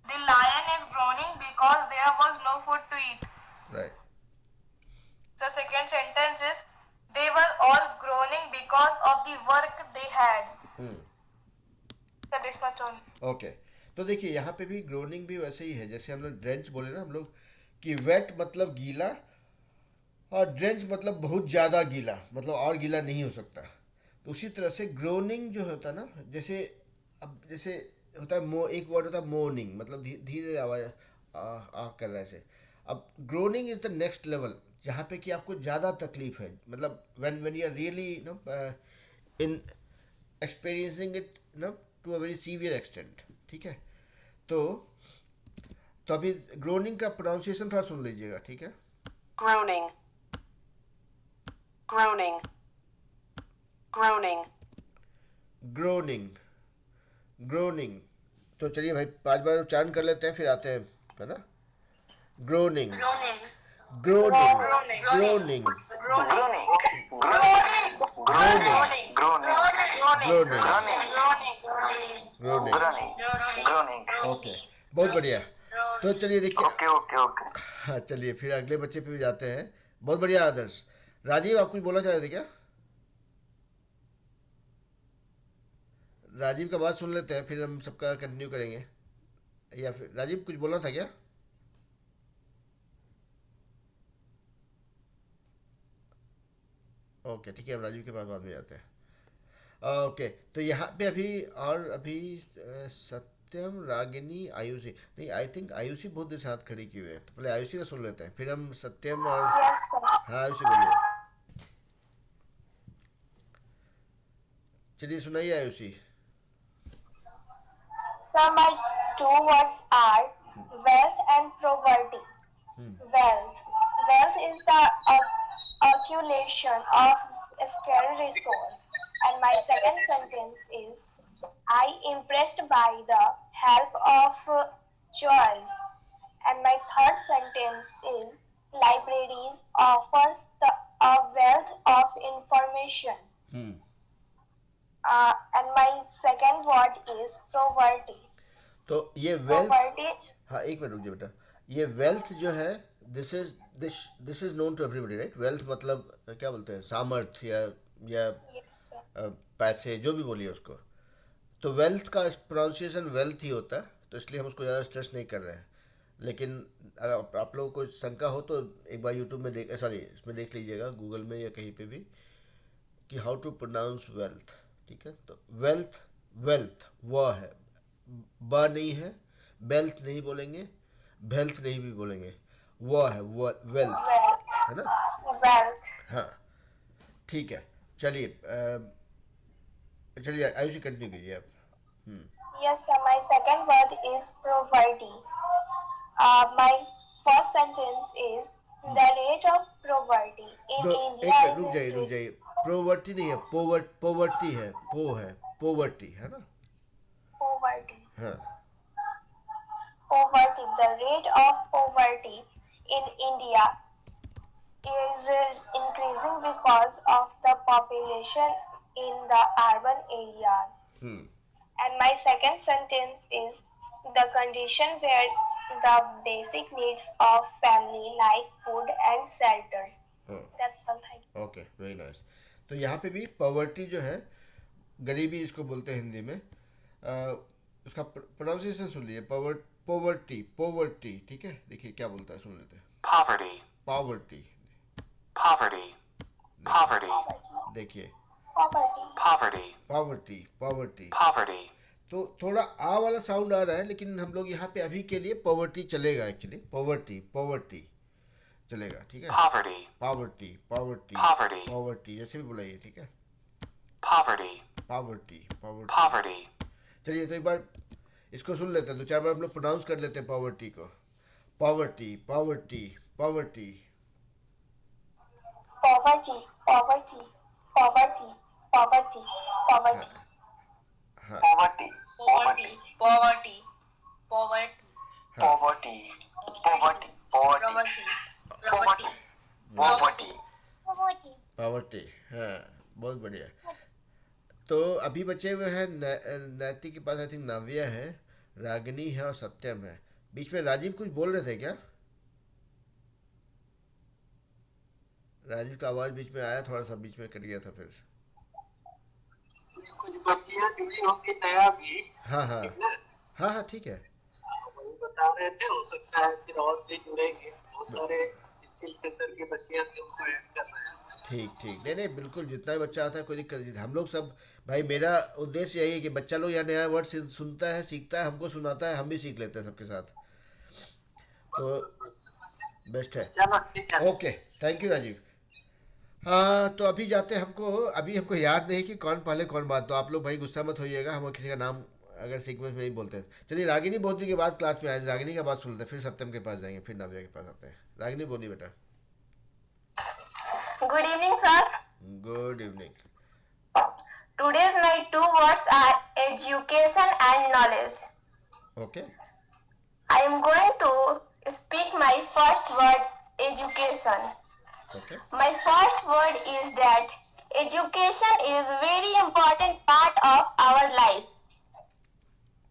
the lion is groaning because there was no food to eat. Right, So, second sentence is they were all groaning because of the work they had. So, this much only. Okay. तो देखिए यहाँ पे भी groaning भी वैसे ही है, जैसे हम लोग ड्रेंच बोले ना हम लोग कि वेट मतलब गीला, और ड्रेंच मतलब बहुत ज़्यादा गीला, मतलब और गीला नहीं हो सकता। तो उसी तरह से ग्रोनिंग जो होता है ना, जैसे अब जैसे होता है एक वर्ड होता है मोर्निंग, मतलब धीरे आवाज़ आ कर रहा है ऐसे। अब groaning is the next level, जहाँ पे कि आपको ज़्यादा तकलीफ है, मतलब when you are really in experiencing it to a very severe extent, ठीक है? तो अभी ग्रोनिंग का प्रोनाउंसिएशन थोड़ा सुन लीजिएगा, ठीक है? Groaning. Groaning. Groaning. Groaning, groaning. तो चलिए भाई 5 बार उच्चारण कर लेते हैं, फिर आते हैं, है ना? Groaning, Groaning. Groaning, Groaning. Groaning, Groaning. Groaning, Groaning. Groaning, groaning. Okay, बहुत बढ़िया। तो चलिए देखिए, Okay. हाँ चलिए फिर अगले बच्चे पे भी जाते हैं। बहुत बढ़िया आदर्श। राजीव आप कुछ बोलना चाह रहे थे क्या? राजीव का बात सुन लेते हैं, फिर हम सबका कंटिन्यू करेंगे। या फिर राजीव कुछ बोलना था क्या? ओके ठीक है, हम राजीव के पास बाद में जाते हैं। ओके, तो यहाँ पे अभी सत्यम, रागिनी, आयुषी, नहीं आई थिंक आयुषी बहुत देर साथ खड़ी की हुई है, तो पहले आयुषी का सुन लेते हैं, फिर हम सत्यम और Yes, sir. हाँ आयुषी बोलिए, चलिए सुनाइए Ayushi. So my two words are wealth and poverty. Wealth. Wealth is the accumulation of scarce resource. And my second sentence is I impressed by the help of choice. And my third sentence is libraries offers a wealth of information. And my second word is poverty. तो ये wealth, Poverty. हाँ एक minute रुकिए बेटा, ये wealth जो है this is known to everybody right. Wealth मतलब क्या बोलते हैं, सामर्थ्य या Yes, sir. पैसे, जो भी बोलिए उसको। तो वेल्थ का प्रोनाउंसिएशन वेल्थ ही होता है, तो इसलिए हम उसको ज़्यादा स्ट्रेस नहीं कर रहे हैं। लेकिन अगर आप लोगों को शंका हो तो एक बार यूट्यूब में इसमें देख लीजिएगा, गूगल में या कहीं पे भी, कि हाउ टू प्रोनाउंस वेल्थ। ठीक है, तो वेल्थ वह है, ब नहीं है, बेल्थ नहीं बोलेंगे, बेल्थ नहीं भी बोलेंगे, वह है वेल्थ, Wealth. है ना। Wealth. हाँ ठीक है, चलिए चलिए आयुषी कंटिन्यू कीजिए आप। Yes, sir. My second word is poverty. My first sentence is the rate of poverty in दो India एक is रुक increasing. जाइए, प्रोवर्टी नहीं है, पोवर्टी है, पोवर्टी है ना। Poverty. हाँ Poverty. The rate of poverty in India is increasing because of the population in the urban areas. And my second sentence is the condition where the basic needs of family like food and shelters. That's all. Thank you. Okay, very nice. तो यहाँ पे भी poverty जो है, गरीबी इसको बोलते हैं हिंदी में। उसका प्रोनाउंसिएशन सुन लीजिए, पोवर्टी। ठीक है, देखिए क्या बोलता है, सुन लेते हैं। Poverty. Poverty, Poverty. Poverty. देखिए Poverty. पावर्टी। Poverty. तो थोड़ा आ वाला साउंड आ रहा है, लेकिन हम लोग यहाँ पे अभी के लिए पॉवर्टी चलेगा, एक्चुअली पॉवर्टी चलेगा। ठीक है, Poverty. Poverty Poverty. जैसे भी बुलाइए। ठीक है, Poverty. पावर्टी। Poverty. चलिए तो एक बार इसको सुन लेते हैं, दो चार बार हम लोग प्रोनाउंस कर लेते हैं पॉवर्टी को। पॉवर्टी। Poverty. Poverty. हाँ Poverty. Poverty, poverty, poverty, Poverty. Poverty. Poverty. poverty, Poverty. Poverty. Poverty, हाँ बहुत बढ़िया। तो अभी बचे हुए हैं नैति के पास आई थिंक नाव्या है, रागिनी है और सत्यम है। बीच में राजीव कुछ बोल रहे थे क्या? राजीव का आवाज बीच में आया, थोड़ा सा बीच में कट गया था फिर। कुछ बच्चियां जुड़ी होंगी नया भी। हाँ ठीक है। वही बता रहे थे, हो सकता है फिर और भी जुड़ेंगे, बहुत सारे स्किल सेंटर की बच्चियां थे, उनको ऐड कर रहे हैं। ठीक, नहीं बिल्कुल, जितना भी बच्चा आता है कोई दिक्कत नहीं। हम लोग सब भाई, मेरा उद्देश्य यही है कि बच्चा लोग यहाँ नया वर्ड सुनता है, सीखता है, हमको सुनाता है, हम भी सीख लेते हैं सबके साथ, तो बेस्ट है। चलो ठीक है। Okay, thank you Rajeev. हाँ तो अभी जाते हैं, हमको याद नहीं कि कौन पहले कौन बाद, तो आप लोग भाई गुस्सा मत होइएगा, हम किसी का नाम अगर सीक्वेंस में नहीं बोलते हैं। चलिए, रागिनी बहुत दिन के बाद क्लास में आए, रागिनी का बात सुनते हैं, फिर सत्यम के पास जाएंगे, फिर नाव्या के पास आते हैं। रागिनी बोलिए बेटा। Good evening, sir. Good evening. Today's my two words are education and knowledge. Okay, I am going to speak my first word, education. Okay, My first word is that education is very important part of our life.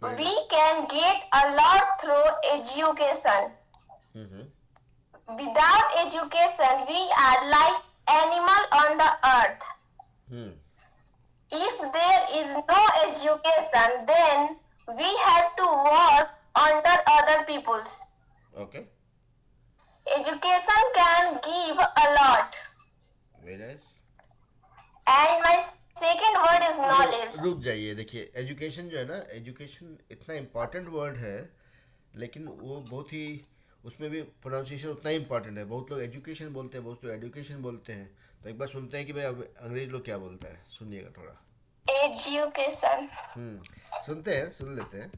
We can get a lot through education. Without education, we are like animal on the earth. If there is no education, then we have to work under other people's. Okay, Education can give a lot. Very nice. And my second word is knowledge. रुक जाइए, देखिए education जो है ना, education इतना important word है, लेकिन वो बहुत ही, उसमें भी प्रोनाउंसिएशन उतना ही इम्पॉर्टेंट है। बहुत लोग एजुकेशन बोलते हैं, बहुत लोग एजुकेशन बोलते हैं। तो एक बार सुनते हैं कि भाई अंग्रेज लोग क्या बोलता है, सुनिएगा थोड़ा। Education. सुनते हैं, सुन लेते हैं,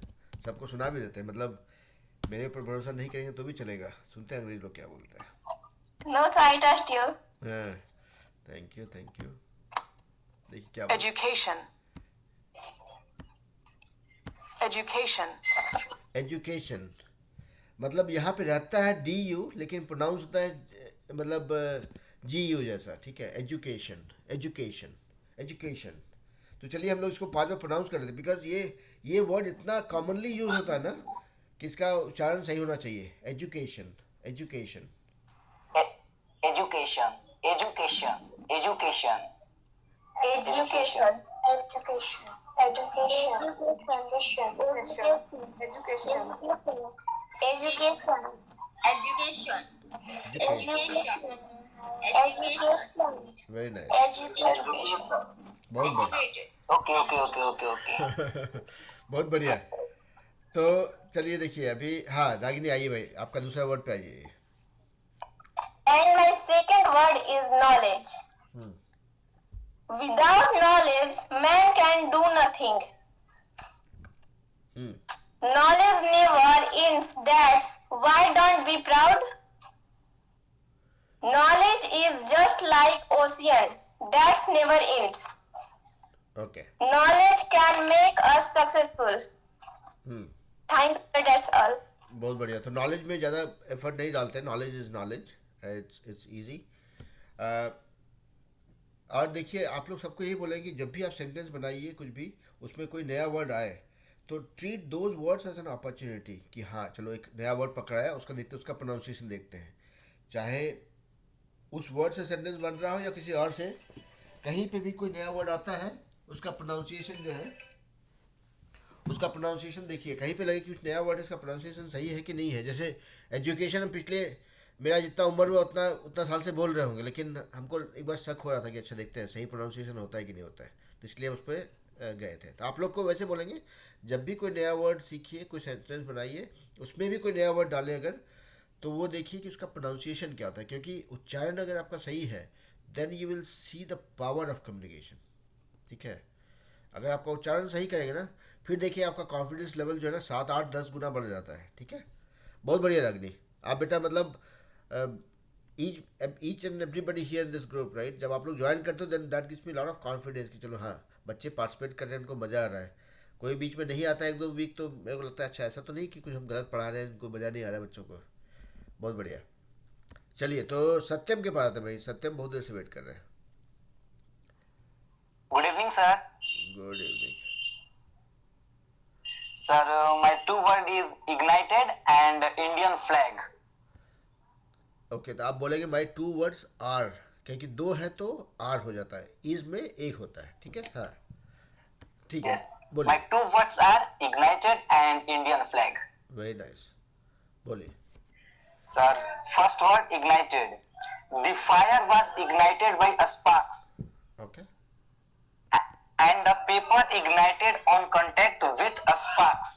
सबको सुना भी देते हैं, मतलब मेरे ऊपर भरोसा नहीं करेंगे तो भी चलेगा। सुनते हैं अंग्रेज लोग क्या बोलते हैं। No, sir, I trust you. हाँ, थैंक यू थैंक यू। देखिए क्या बोलते हैं। Education. Education. एजुकेशन मतलब यहाँ पे रहता है DU, लेकिन प्रोनाउंस होता है मतलब GU जैसा, ठीक है। Education education education. तो चलिए हम लोग इसको 5 बार प्रोनाउंस कर देते हैं, बिकॉज ये वर्ड इतना कॉमनली यूज होता है ना कि इसका उच्चारण सही होना चाहिए। Education education Education. Education. Education. Education. Education. Education. Education. Education. Education. Education. Very nice, Education. बहुत बढ़िया। Okay. बहुत बढ़िया। तो चलिए देखिए अभी, हाँ रागिनी आइए भाई, आपका दूसरा वर्ड पे आइए। And my second word is knowledge. Without knowledge, man can do nothing. Knowledge never ends. That's why don't be proud. Knowledge is just like ocean. That's never ends. Okay Knowledge can make us successful. Thank you. That's all. बहुत बढ़िया। तो knowledge में ज़्यादा effort नहीं डालते, knowledge is knowledge, it's easy. और देखिए आप लोग सबको यही बोलेंगे कि जब भी आप सेंटेंस बनाइए कुछ भी, उसमें कोई नया वर्ड आए तो treat those words as an opportunity कि हाँ चलो एक नया वर्ड पकड़ा है, उसका देखते उसका प्रोनाउंसिएशन देखते हैं। चाहे उस वर्ड से सेंटेंस बन रहा हो या किसी और से, कहीं पे भी कोई नया वर्ड आता है उसका प्रोनाउंसिएशन जो है, उसका प्रोनाउंसिएशन देखिए, कहीं पे लगे कि उस नया वर्ड है इसका प्रोनाउंसिएशन सही है कि नहीं है। जैसे एजुकेशन, हम पिछले मेरा जितना उम्र हुआ उतना साल से बोल रहे होंगे, लेकिन हमको एक बार शक हो रहा था कि अच्छा देखते हैं सही प्रोनाउंसिएशन होता है कि नहीं होता है, तो इसलिए हम उस पर गए थे। तो आप लोग को वैसे बोलेंगे, जब भी कोई नया वर्ड सीखिए, कोई सेंटेंस बनाइए, उसमें भी कोई नया वर्ड डाले अगर, तो वो देखिए कि उसका प्रोनाउंसिएशन क्या होता है, क्योंकि उच्चारण अगर आपका सही है then you will see the power of communication, ठीक है। अगर आपका उच्चारण सही करेंगे ना, फिर देखिए आपका कॉन्फिडेंस लेवल जो है ना 7, 8, 10 गुना बढ़ जाता है, ठीक है। बहुत बढ़िया रागिनी, आप बेटा मतलब each and everybody here in this group, right, जब आप लोग ज्वाइन करते हो then that gives me lot of confidence कि चलो हाँ बच्चे पार्टिसिपेट कर रहे हैं, उनको मज़ा आ रहा है। कोई बीच में नहीं आता है 1-2 वीक तो मेरे को लगता है अच्छा ऐसा तो नहीं कि कुछ हम गलत पढ़ा रहे हैं, इनको मज़ा नहीं आ रहा है बच्चों को। बहुत बढ़िया। चलिए तो सत्यम के पास आते हैं भाई, सत्यम बहुत देर से वेट कर रहे हैं। Good evening, sir. Good evening. Sir, my 2 word is ignited and Indian flag. Okay तो आप बोलेंगे माई 2 वर्ड्स आर, क्योंकि 2 है तो आर हो जाता है, इज में 1 होता है, ठीक है। हाँ ठीक है, Yes. My बोलिए। 2 words are ignited and Indian flag. Very nice, बोलिए। Sir, first word ignited. The fire was ignited by sparks okay and the paper ignited on contact with sparks.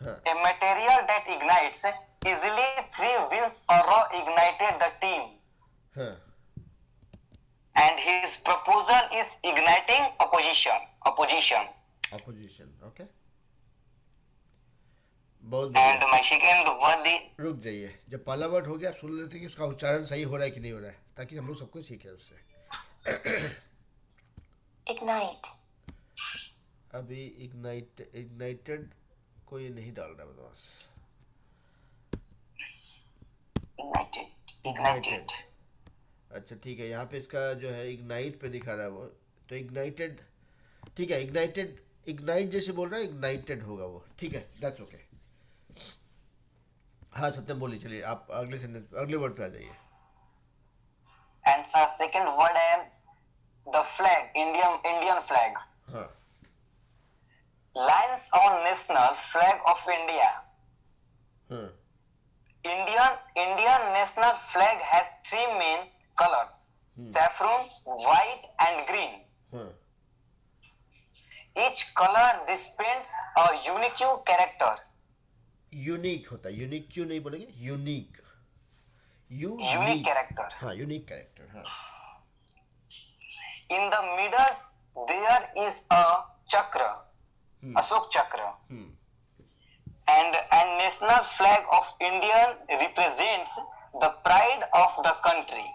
हाँ A material that ignites easily 3 wins a row ignited the team. हाँ And his proposal is igniting opposition. Opposition, okay बहुत And बढ़िया। my second word is रुक जाइए, जब पहला word हो गया आप सुन लेते हैं कि उसका उच्चारण सही हो रहा है कि नहीं हो रहा है, ताकि हम लोग सबको सीखें उससे। Ignite. अभी इग्नाइटेड को ये नहीं डाल रहा बस। ignited. अच्छा ठीक है, यहाँ पे इसका जो है इग्नाइट पे दिखा रहा है वो, तो इग्नाइटेड ठीक है, इग्नाइट जैसे बोल रहा है इग्नाइटेड होगा वो, ठीक है, दैट्स ओके। हाँ सत्यम बोलिए, चलिए आप अगले सेंटेंस अगले वर्ड पे आ जाइए। And sir, second word is the flag, Indian flag. हाँ Lines on national flag of India. हाँ Indian national flag has 3 main colors. saffron, white, and green. हाँ Each color displays a unique character. Unique होता है, unique क्यों नहीं बोलेंगे, unique, Unique character. हाँ unique character, हाँ In the middle, there is a chakra, Ashok chakra, and national flag of India represents the pride of the country.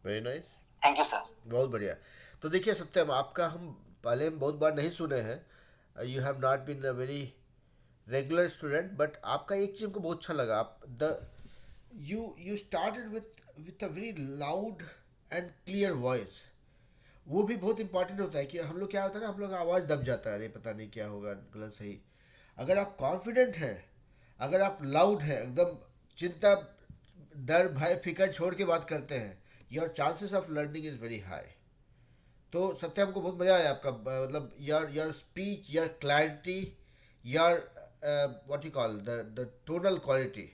Very nice, Thank you, sir. बहुत बढ़िया। तो देखिए सत्यम, आपका हम पहले हम बहुत बार नहीं सुने हैं, you have not been a very regular student, but आपका एक चीज़ हमको बहुत अच्छा लगा, आप you started with a very loud and clear voice. वो भी बहुत इंपॉर्टेंट होता है कि हम लोग क्या होता है ना, हम लोग का आवाज़ दब जाता है, अरे पता नहीं क्या होगा, गलत सही। अगर आप कॉन्फिडेंट हैं, अगर आप लाउड हैं, एकदम चिंता डर भय फिकर छोड़ के बात करते हैं, your chances of learning is very high. तो सत्य हमको बहुत मज़ा आया आपका, मतलब your speech, your clarity, your what you call the tonal quality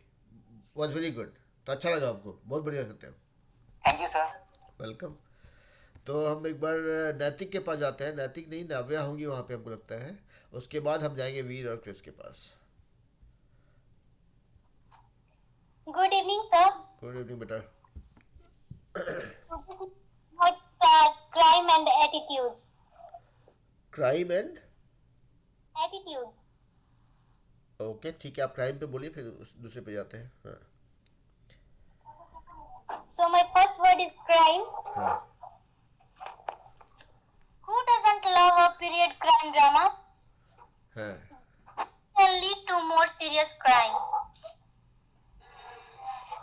was very good. तो अच्छा लगा हमको, बहुत बढ़िया सत्यम, Thank you, sir. वेलकम। तो हम एक बार नैतिक के पास जाते हैं, नैतिक नहीं नाव्या होंगी वहाँ पे हमको लगता है, उसके बाद हम जाएंगे वीर और क्रिस के पास। Good evening, sir. Good evening बेटा। What's crime and attitudes? Crime and, Attitude. Okay ठीक है, आप क्राइम पे बोलिए, फिर उस दूसरे पे जाते हैं। हाँ So my first word is crime. हाँ Who doesn't love a period crime drama? हाँ Can lead to more serious crime.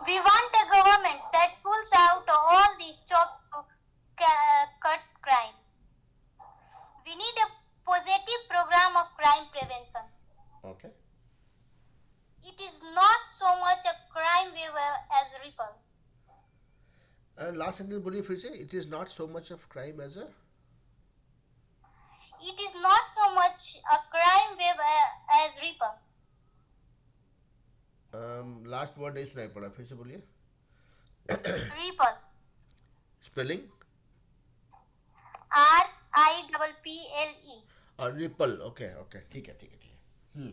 We want a government that pulls out all the stop to cut crime. We need a positive program of crime prevention. Okay It is not so much a crime wave as ripple. Last sentence बोलिए फिर से, it is not so much of crime as a, It is not so much a crime wave as ripple. Last word नहीं सुनाई पड़ा, फिर से बोलिए। Ripple. Spelling RIPPLE. और रिपल, ओके ओके ठीक है ठीक है ठीक है,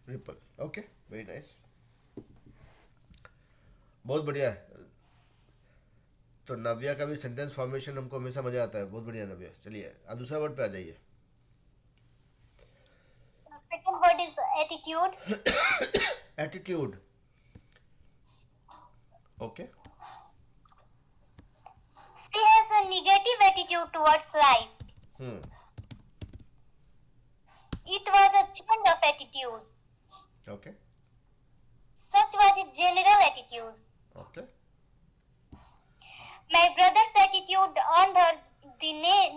रिपल, ओके वेरी नाइस, बहुत बढ़िया है। तो नव्या का भी सेंटेंस फॉर्मेशन हमको हमेशा मजा आता है, बहुत बढ़िया नव्या। चलिए अब दूसरा वर्ड पे आ जाइए। Second word is attitude. Attitude, okay She has a negative attitude towards life. It was a change of attitude. Okay Such was its general attitude. Okay My brother's attitude earned her the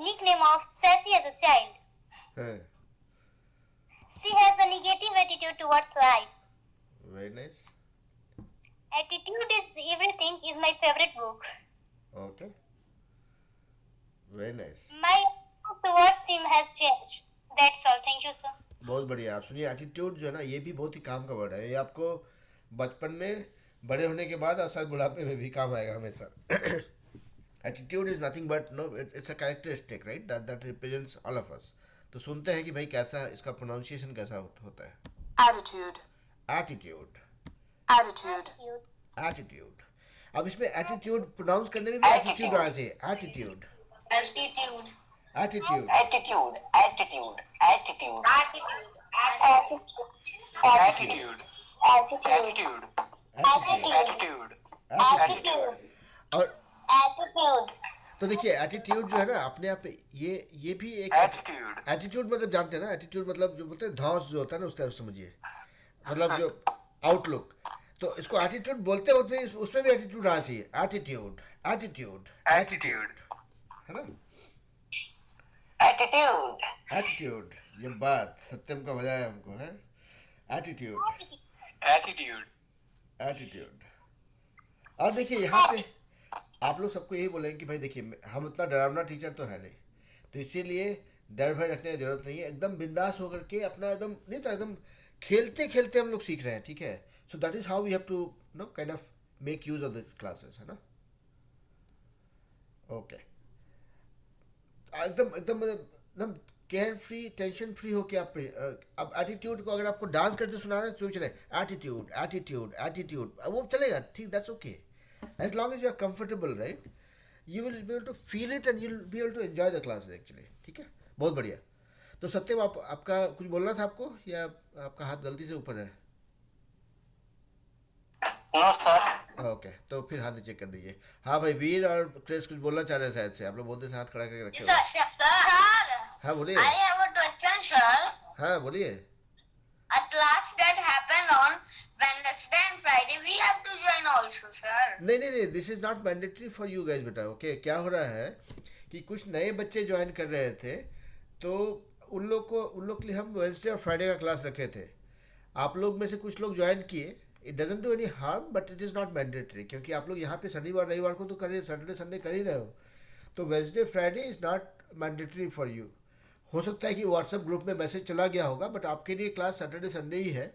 nickname of Sassy as a child. हाँ She has a negative attitude towards life. Very nice, Attitude is Everything is my favorite book. Okay very nice, My attitude towards him has changed. That's all. Thank you, sir. बहुत बढ़िया। आप सुनिए, attitude जो है ना, ये भी बहुत ही काम का वर्ड है, ये आपको बचपन में, बड़े होने के बाद और शायद बुढ़ापे में भी काम आएगा हमेशा। Attitude is nothing but no, it's a characteristic right that represents all of us. तो सुनते हैं कि भाई कैसा इसका प्रोनाउंसिएशन कैसा होता है। Attitude. Attitude, Attitude. एटीट्यूड। अब इसमें एटीट्यूड प्रोनाउंस करने में भी एटीट्यूड आना चाहिए, attitude, Altitude. Attitude, Attitude, attitude, attitude, Attitude. Attitude. Attitude. Attitude, Attitude. और Attitude. तो देखिए एटीट्यूड जो है ना अपने आप ये भी एक Attitude. एटीट्यूड मतलब जानते हैं ना, एटीट्यूड मतलब जो बोलते हैं धौंस जो होता है ना, उस टाइप समझिए, मतलब जो आउटलुक। तो इसको एटीट्यूड बोलते वक्त भी उसमें भी एटीट्यूड आना चाहिए, एटीट्यूड, एटीट्यूड, Attitude. है ना, attitude. एटीट्यूड। ये बात सत्यम का मजा है हमको, है एटीट्यूड, Attitude. एटीट्यूड। और देखिए यहाँ पे आप लोग सबको यही बोलेंगे कि भाई देखिए हम उतना डरावना टीचर तो है नहीं, तो इसीलिए डर भय रखने की जरूरत नहीं है, एकदम बिंदास होकर के अपना एकदम नहीं तो एकदम खेलते खेलते हम लोग सीख रहे हैं, ठीक है। So that is how we have to know kind of make use of the classes, है ना। ओके, एकदम एकदम एकदम केयर फ्री, टेंशन फ्री हो के आप अब एटीट्यूड को अगर आपको डांस करते सुना रहे हैं तो चले, एटीट्यूड एटीट्यूड एटीट्यूड, वो चलेगा, ठीक, that's okay, as long as you are comfortable, right, you will be able to feel it and you will be able to enjoy the class actually, ठीक है, बहुत बढ़िया। तो सत्यम, आप आपका कुछ बोलना था आपको, या आपका हाथ गलती से ऊपर है? No sir. ओके, तो फिर हाथ नीचे कर दीजिए। हाँ भाई, वीर और क्रिस कुछ बोलना चाह रहे हैं शायद से, आप लोग बोलते से हाथ खड़ा करके रखे हो। Sir, हाँ बोलिए। I have a question, sir. हाँ बोलिए। A class that happen on Wednesday and Friday, we have to join also, sir. नहीं नहीं नहीं, this is not mandatory for you guys बेटा, ओके। क्या हो रहा है कि कुछ नए बच्चे ज्वाइन कर रहे थे, तो उन लोग के लिए हम वेडनेसडे और फ्राइडे का क्लास रखे थे। आप लोग में से कुछ लोग ज्वाइन किए, it doesn't do any harm, but it is not mandatory, क्योंकि आप लोग यहाँ पे शनिवार रविवार को तो कर रहे, सैटरडे संडे कर ही रहे हो, तो Wednesday Friday is not mandatory for you. हो सकता है कि व्हाट्सएप ग्रुप में मैसेज चला गया होगा, बट आपके लिए क्लास सैटरडे संडे ही है,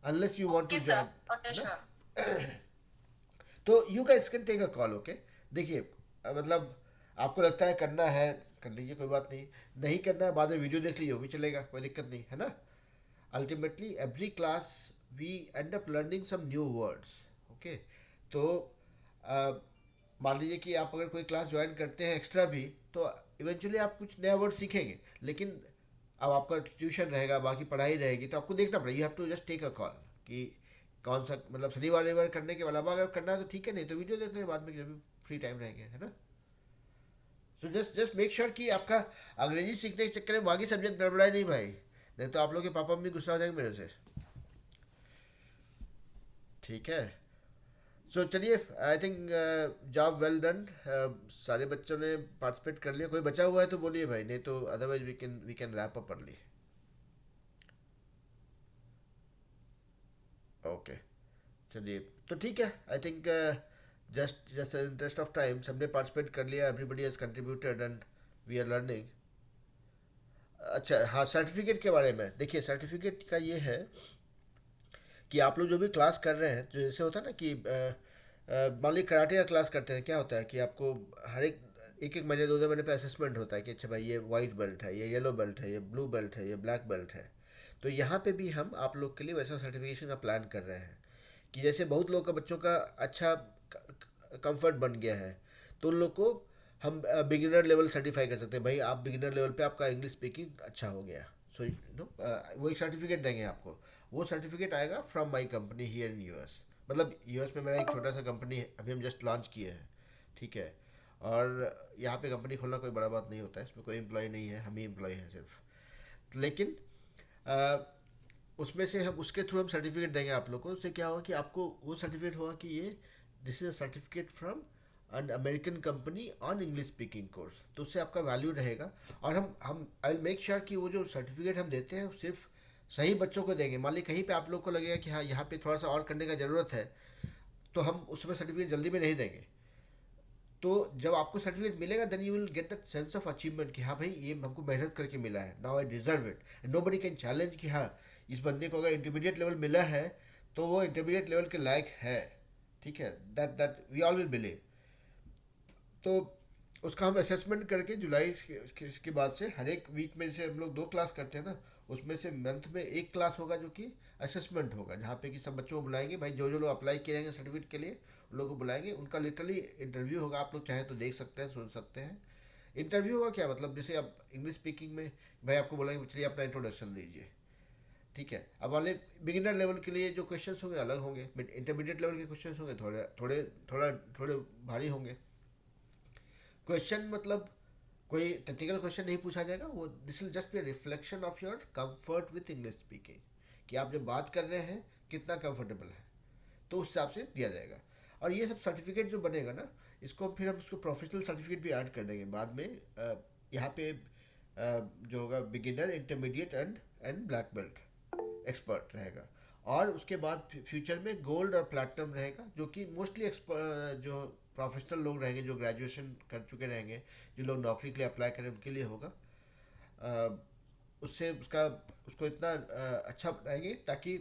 unless you want to join. Okay, sir. तो you guys can take a call, okay. देखिए, मतलब आपको लगता है करना है कर लीजिए, कोई बात नहीं, नहीं करना है बाद में वीडियो देख लीजिए, वो भी चलेगा, कोई दिक्कत नहीं है ना। Ultimately every class we end up learning some new words, okay. तो मान लीजिए कि आप अगर कोई क्लास ज्वाइन करते हैं एक्स्ट्रा भी, तो इवेंचुअली आप कुछ नया वर्ड सीखेंगे, लेकिन अब आपका ट्यूशन रहेगा, बाकी पढ़ाई रहेगी, तो आपको देखना पड़ेगा, you have to just take a call कि कौन सा, मतलब शनिवार रविवार करने के अलावा अगर करना है तो ठीक है, नहीं तो वीडियो देख लें बाद में जब भी फ्री टाइम रहेंगे, है ना। सो जस्ट मेक श्योर कि आपका अंग्रेजी सीखने के चक्कर में बाकी सब्जेक्ट गड़बड़ाए नहीं भाई, नहीं तो आप लोग के पापा मम्मी गुस्सा हो जाएंगे मेरे से, ठीक है। सो चलिए, I think job well done, सारे बच्चों ने पार्टिसिपेट कर लिया, कोई बचा हुआ है तो बोलिए भाई, नहीं तो otherwise we can wrap up early. Okay, चलिए, तो ठीक है, I think just interest of time सबने पार्टिसिपेट कर लिया, everybody has contributed and we are learning. अच्छा हाँ, सर्टिफिकेट के बारे में देखिए, सर्टिफिकेट का ये है कि आप लोग जो भी क्लास कर रहे हैं, जो जैसे होता है ना कि मान लीजिए कराटे का क्लास करते हैं, क्या होता है कि आपको हर एक महीने 2 महीने पे असेसमेंट होता है कि अच्छा भाई ये वाइट बेल्ट है, ये येलो बेल्ट है, ये ब्लू बेल्ट है, ये ब्लैक बेल्ट है। तो यहाँ पे भी हम आप लोग के लिए वैसा सर्टिफिकेशन का प्लान कर रहे हैं कि जैसे बहुत लोग का बच्चों का अच्छा कंफर्ट बन गया है, तो उन लोग को हम बिगिनर लेवल सर्टिफाई कर सकते हैं, भाई आप बिगिनर लेवल पे आपका इंग्लिश स्पीकिंग अच्छा हो गया, सो वो एक सर्टिफिकेट देंगे आपको। वो सर्टिफिकेट आएगा from my company here in US, मतलब यूएस में मेरा एक छोटा सा कंपनी है, अभी हम जस्ट लॉन्च किए हैं, ठीक है। और यहाँ पे कंपनी खोलना कोई बड़ा बात नहीं होता है, इसमें कोई एम्प्लॉय नहीं है, हम ही एम्प्लॉय हैं सिर्फ, लेकिन उसमें से हम उसके थ्रू हम सर्टिफिकेट देंगे आप लोग को। उससे क्या होगा कि आपको वो सर्टिफिकेट होगा कि ये this is a certificate from an American company on English speaking course, तो उससे आपका वैल्यू रहेगा। और हम आई विल मेक श्योर कि वो जो सर्टिफिकेट हम देते हैं सिर्फ सही बच्चों को देंगे। मान ली कहीं पे आप लोग को लगेगा कि हाँ यहाँ पे थोड़ा सा और करने का ज़रूरत है, तो हम उसमें सर्टिफिकेट जल्दी में नहीं देंगे। तो जब आपको सर्टिफिकेट मिलेगा then you will get that sense of achievement कि हाँ भाई ये हमको मेहनत करके मिला है, now I deserve it, and nobody can challenge कि हाँ इस बंदे को अगर इंटरमीडिएट लेवल मिला है तो वो इंटरमीडिएट लेवल के लायक है, ठीक है, that we all will believe. तो उसका हम असेसमेंट करके जुलाई के बाद से हर एक वीक में, से हम लोग 2 क्लास करते हैं ना, उसमें से मंथ में 1 क्लास होगा जो कि असेसमेंट होगा, जहाँ पे कि सब बच्चों को बुलाएंगे, भाई जो लोग अप्लाई किए रहेंगे सर्टिफिकेट के लिए उन लोगों को बुलाएंगे, उनका लिटरली इंटरव्यू होगा। आप लोग चाहें तो देख सकते हैं, सुन सकते हैं। इंटरव्यू होगा क्या मतलब, जैसे आप इंग्लिश स्पीकिंग में भाई आपको बोलेंगे चलिए अपना इंट्रोडक्शन दीजिए, ठीक है। अब वाले बिगिनर लेवल के लिए जो क्वेश्चंस होंगे अलग होंगे, इंटरमीडिएट लेवल के क्वेश्चंस होंगे थोड़े भारी होंगे। क्वेश्चन मतलब कोई टेक्निकल क्वेश्चन नहीं पूछा जाएगा, वो this will just be a reflection of your comfort with English speaking, कि आप जब बात कर रहे हैं कितना कंफर्टेबल है, तो उस हिसाब से दिया जाएगा। और ये सब सर्टिफिकेट जो बनेगा ना, इसको फिर हम उसको प्रोफेशनल सर्टिफिकेट भी ऐड कर देंगे बाद में। यहाँ पे जो होगा beginner, intermediate and black belt expert रहेगा, और उसके बाद फ्यूचर में गोल्ड और प्लैटिनम रहेगा, जो कि मोस्टली जो प्रोफेशनल लोग रहेंगे, जो ग्रेजुएशन कर चुके रहेंगे, जो लोग नौकरी के लिए अप्लाई करें उनके लिए होगा। उससे उसको इतना अच्छा बनाएंगे ताकि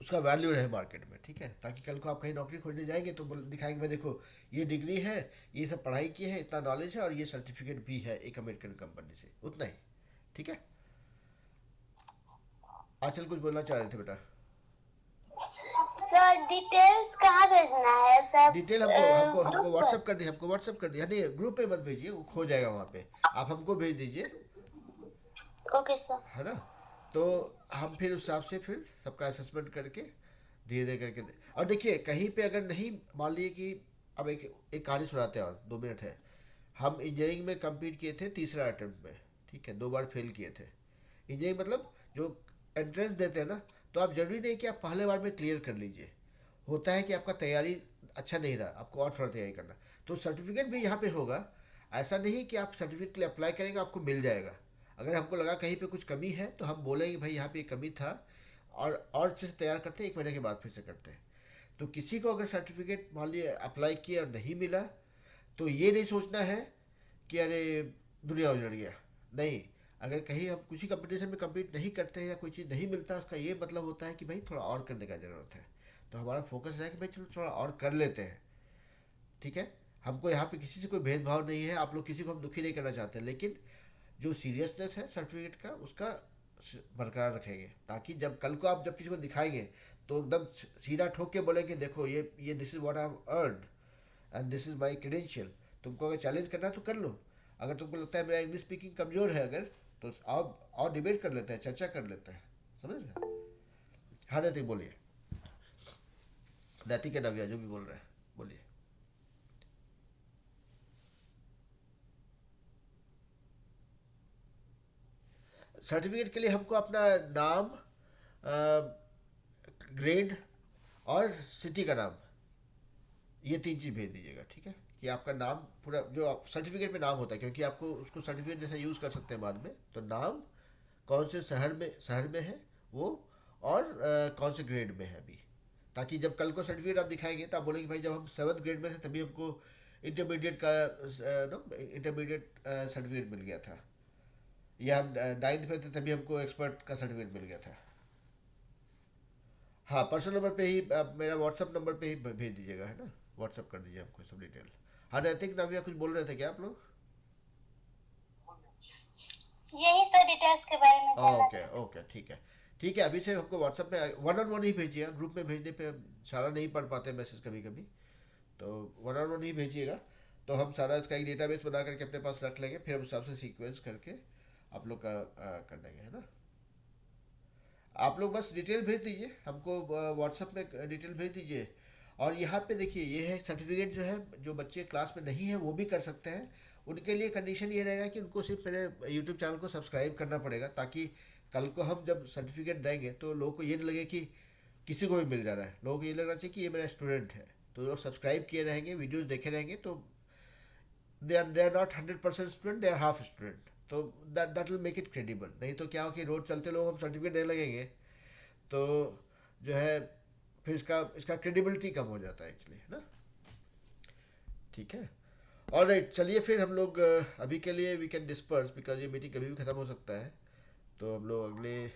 उसका वैल्यू रहे मार्केट में, ठीक है, ताकि कल को आप कहीं नौकरी खोजने जाएंगे तो दिखाएंगे भाई देखो ये डिग्री है, ये सब पढ़ाई की है, इतना नॉलेज है और ये सर्टिफिकेट भी है एक अमेरिकन कंपनी से, उतना ही, ठीक है। आचल कुछ बोलना चाह रहे थे बेटा? सर डिटेल्स कहाँ भेजना है सर? डिटेल हमको व्हाट्सअप कर दिए, हमको व्हाट्सअप कर दिया, नहीं ग्रुप पे मत भेजिए, वो खो जाएगा वहाँ पे, आप हमको भेज दीजिए, ओके सर। है ना। तो हम फिर उस हिसाब से फिर सबका असेसमेंट करके धीरे धीरे करके और देखिए कहीं पे अगर नहीं, मान लीजिए कि अब एक कहानी सुनाते हैं और 2 मिनट है। हम इंजीनियरिंग में कम्पीट किए थे 3रा अटेम्प्ट में, ठीक है, 2 बार फेल किए थे। इंजीनियरिंग मतलब जो एंट्रेंस देते हैं ना, तो आप जरूरी नहीं कि आप पहले बार में क्लियर कर लीजिए, होता है कि आपका तैयारी अच्छा नहीं रहा, आपको और थोड़ा तैयारी करना, तो सर्टिफिकेट भी यहाँ पे होगा। ऐसा नहीं कि आप सर्टिफिकेट के लिए अप्लाई करेंगे आपको मिल जाएगा। अगर हमको लगा कहीं पे कुछ कमी है तो हम बोलेंगे भाई यहाँ पे कमी था और अच्छे से तैयार करते हैं, 1 महीने के बाद फिर से करते हैं। तो किसी को अगर सर्टिफिकेट मान लिया अप्लाई किया और नहीं मिला तो ये नहीं सोचना है कि अरे दुनिया उजड़ गया, नहीं। अगर कहीं हम किसी कंपटीशन में कम्पीट नहीं करते हैं या कोई चीज़ नहीं मिलता, उसका ये मतलब होता है कि भाई थोड़ा और करने का ज़रूरत है। तो हमारा फोकस है कि भाई चलो थोड़ा और कर लेते हैं, ठीक है। हमको यहाँ पे किसी से कोई भेदभाव नहीं है, आप लोग किसी को हम दुखी नहीं करना चाहते, लेकिन जो सीरियसनेस है सर्टिफिकेट का उसका बरकरार रखेंगे, ताकि जब कल को आप जब किसी को दिखाएंगे तो एकदम सीधा ठोक के बोलेंगे देखो ये this is what I have earned and this is my credential. तुमको अगर चैलेंज करना है तो कर लो। अगर तुमको लगता है मेरा इंग्लिश स्पीकिंग कमज़ोर है अगर, तो और डिबेट कर लेते हैं, चर्चा कर लेते हैं, समझ रहे? हाँ नैतिक बोलिए, नैतिक के नव्या जो भी बोल रहे हैं बोलिए। सर्टिफिकेट के लिए हमको अपना नाम, ग्रेड और सिटी का नाम, ये 3 चीज़ भेज दीजिएगा, ठीक है। कि आपका नाम पूरा जो सर्टिफिकेट में नाम होता है, क्योंकि आपको उसको सर्टिफिकेट जैसा यूज़ कर सकते हैं बाद में, तो नाम कौन से शहर में है वो, और कौन से ग्रेड में है अभी, ताकि जब कल को सर्टिफिकेट आप दिखाएंगे तो आप बोलेंगे भाई जब हम 7th ग्रेड में थे तभी हमको इंटरमीडिएट सर्टिफिकेट मिल गया था, या हम 9th में थे तभी हमको एक्सपर्ट का सर्टिफिकेट मिल गया था। हाँ पर्सनल नंबर पे ही मेरा व्हाट्सअप नंबर पे ही भेज दीजिएगा, है ना, व्हाट्सअप कर दीजिए हमको सब डिटेल। हाँ नैतिक नव्या कुछ बोल रहे थे क्या आप लोग? यही सर डिटेल्स के बारे में जानना ओके ठीक है। अभी से हमको व्हाट्सएप में 1-on-1 ही भेजिएगा, ग्रुप में भेजने पे सारा नहीं पढ़ पाते मैसेज कभी कभी, तो 1-on-1 ही भेजिएगा, तो हम सारा इसका एक डेटाबेस बना करके अपने पास रख लेंगे, फिर उस हिसाब से सीक्वेंस करके आप लोग का कर देंगे, है ना। आप लोग बस डिटेल भेज दीजिए हमको, व्हाट्सएप में डिटेल भेज दीजिए। और यहाँ पे देखिए ये है सर्टिफिकेट जो है, जो बच्चे क्लास में नहीं है वो भी कर सकते हैं। उनके लिए कंडीशन ये रहेगा कि उनको सिर्फ मेरे यूट्यूब चैनल को सब्सक्राइब करना पड़ेगा, ताकि कल को हम जब सर्टिफिकेट देंगे तो लोगों को ये नहीं लगे कि किसी को भी मिल जा रहा है, लोगों को ये लगना चाहिए कि ये मेरा स्टूडेंट है। तो लोग सब्सक्राइब किए रहेंगे, वीडियोस देखे रहेंगे, तो they are not 100% student, they are half student, तो that will make it credible. नहीं तो क्या हो कि रोड चलते लोग हम सर्टिफिकेट देने लगेंगे तो जो है फिर इसका क्रेडिबिलिटी कम हो जाता है एक्चुअली, है ना। ठीक है, ऑलराइट, चलिए फिर हम लोग अभी के लिए वी कैन डिस्पर्स, बिकॉज ये मीटिंग कभी भी ख़त्म हो सकता है। तो हम लोग अगले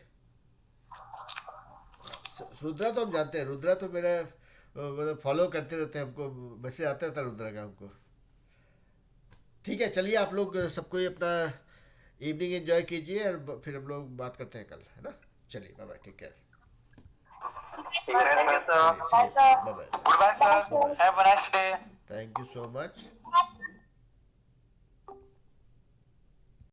रुद्रा तो हम जानते हैं, रुद्रा तो मेरा मतलब फॉलो करते रहते हैं, हमको मैसेज आता था रुद्रा का हमको। ठीक है, चलिए आप लोग सबको अपना इवनिंग एंजॉय कीजिए और फिर हम लोग बात करते हैं कल, है ना। चलिए bye bye, take care, Thank you, sir. Goodbye, sir. Have a nice day. Thank you so much.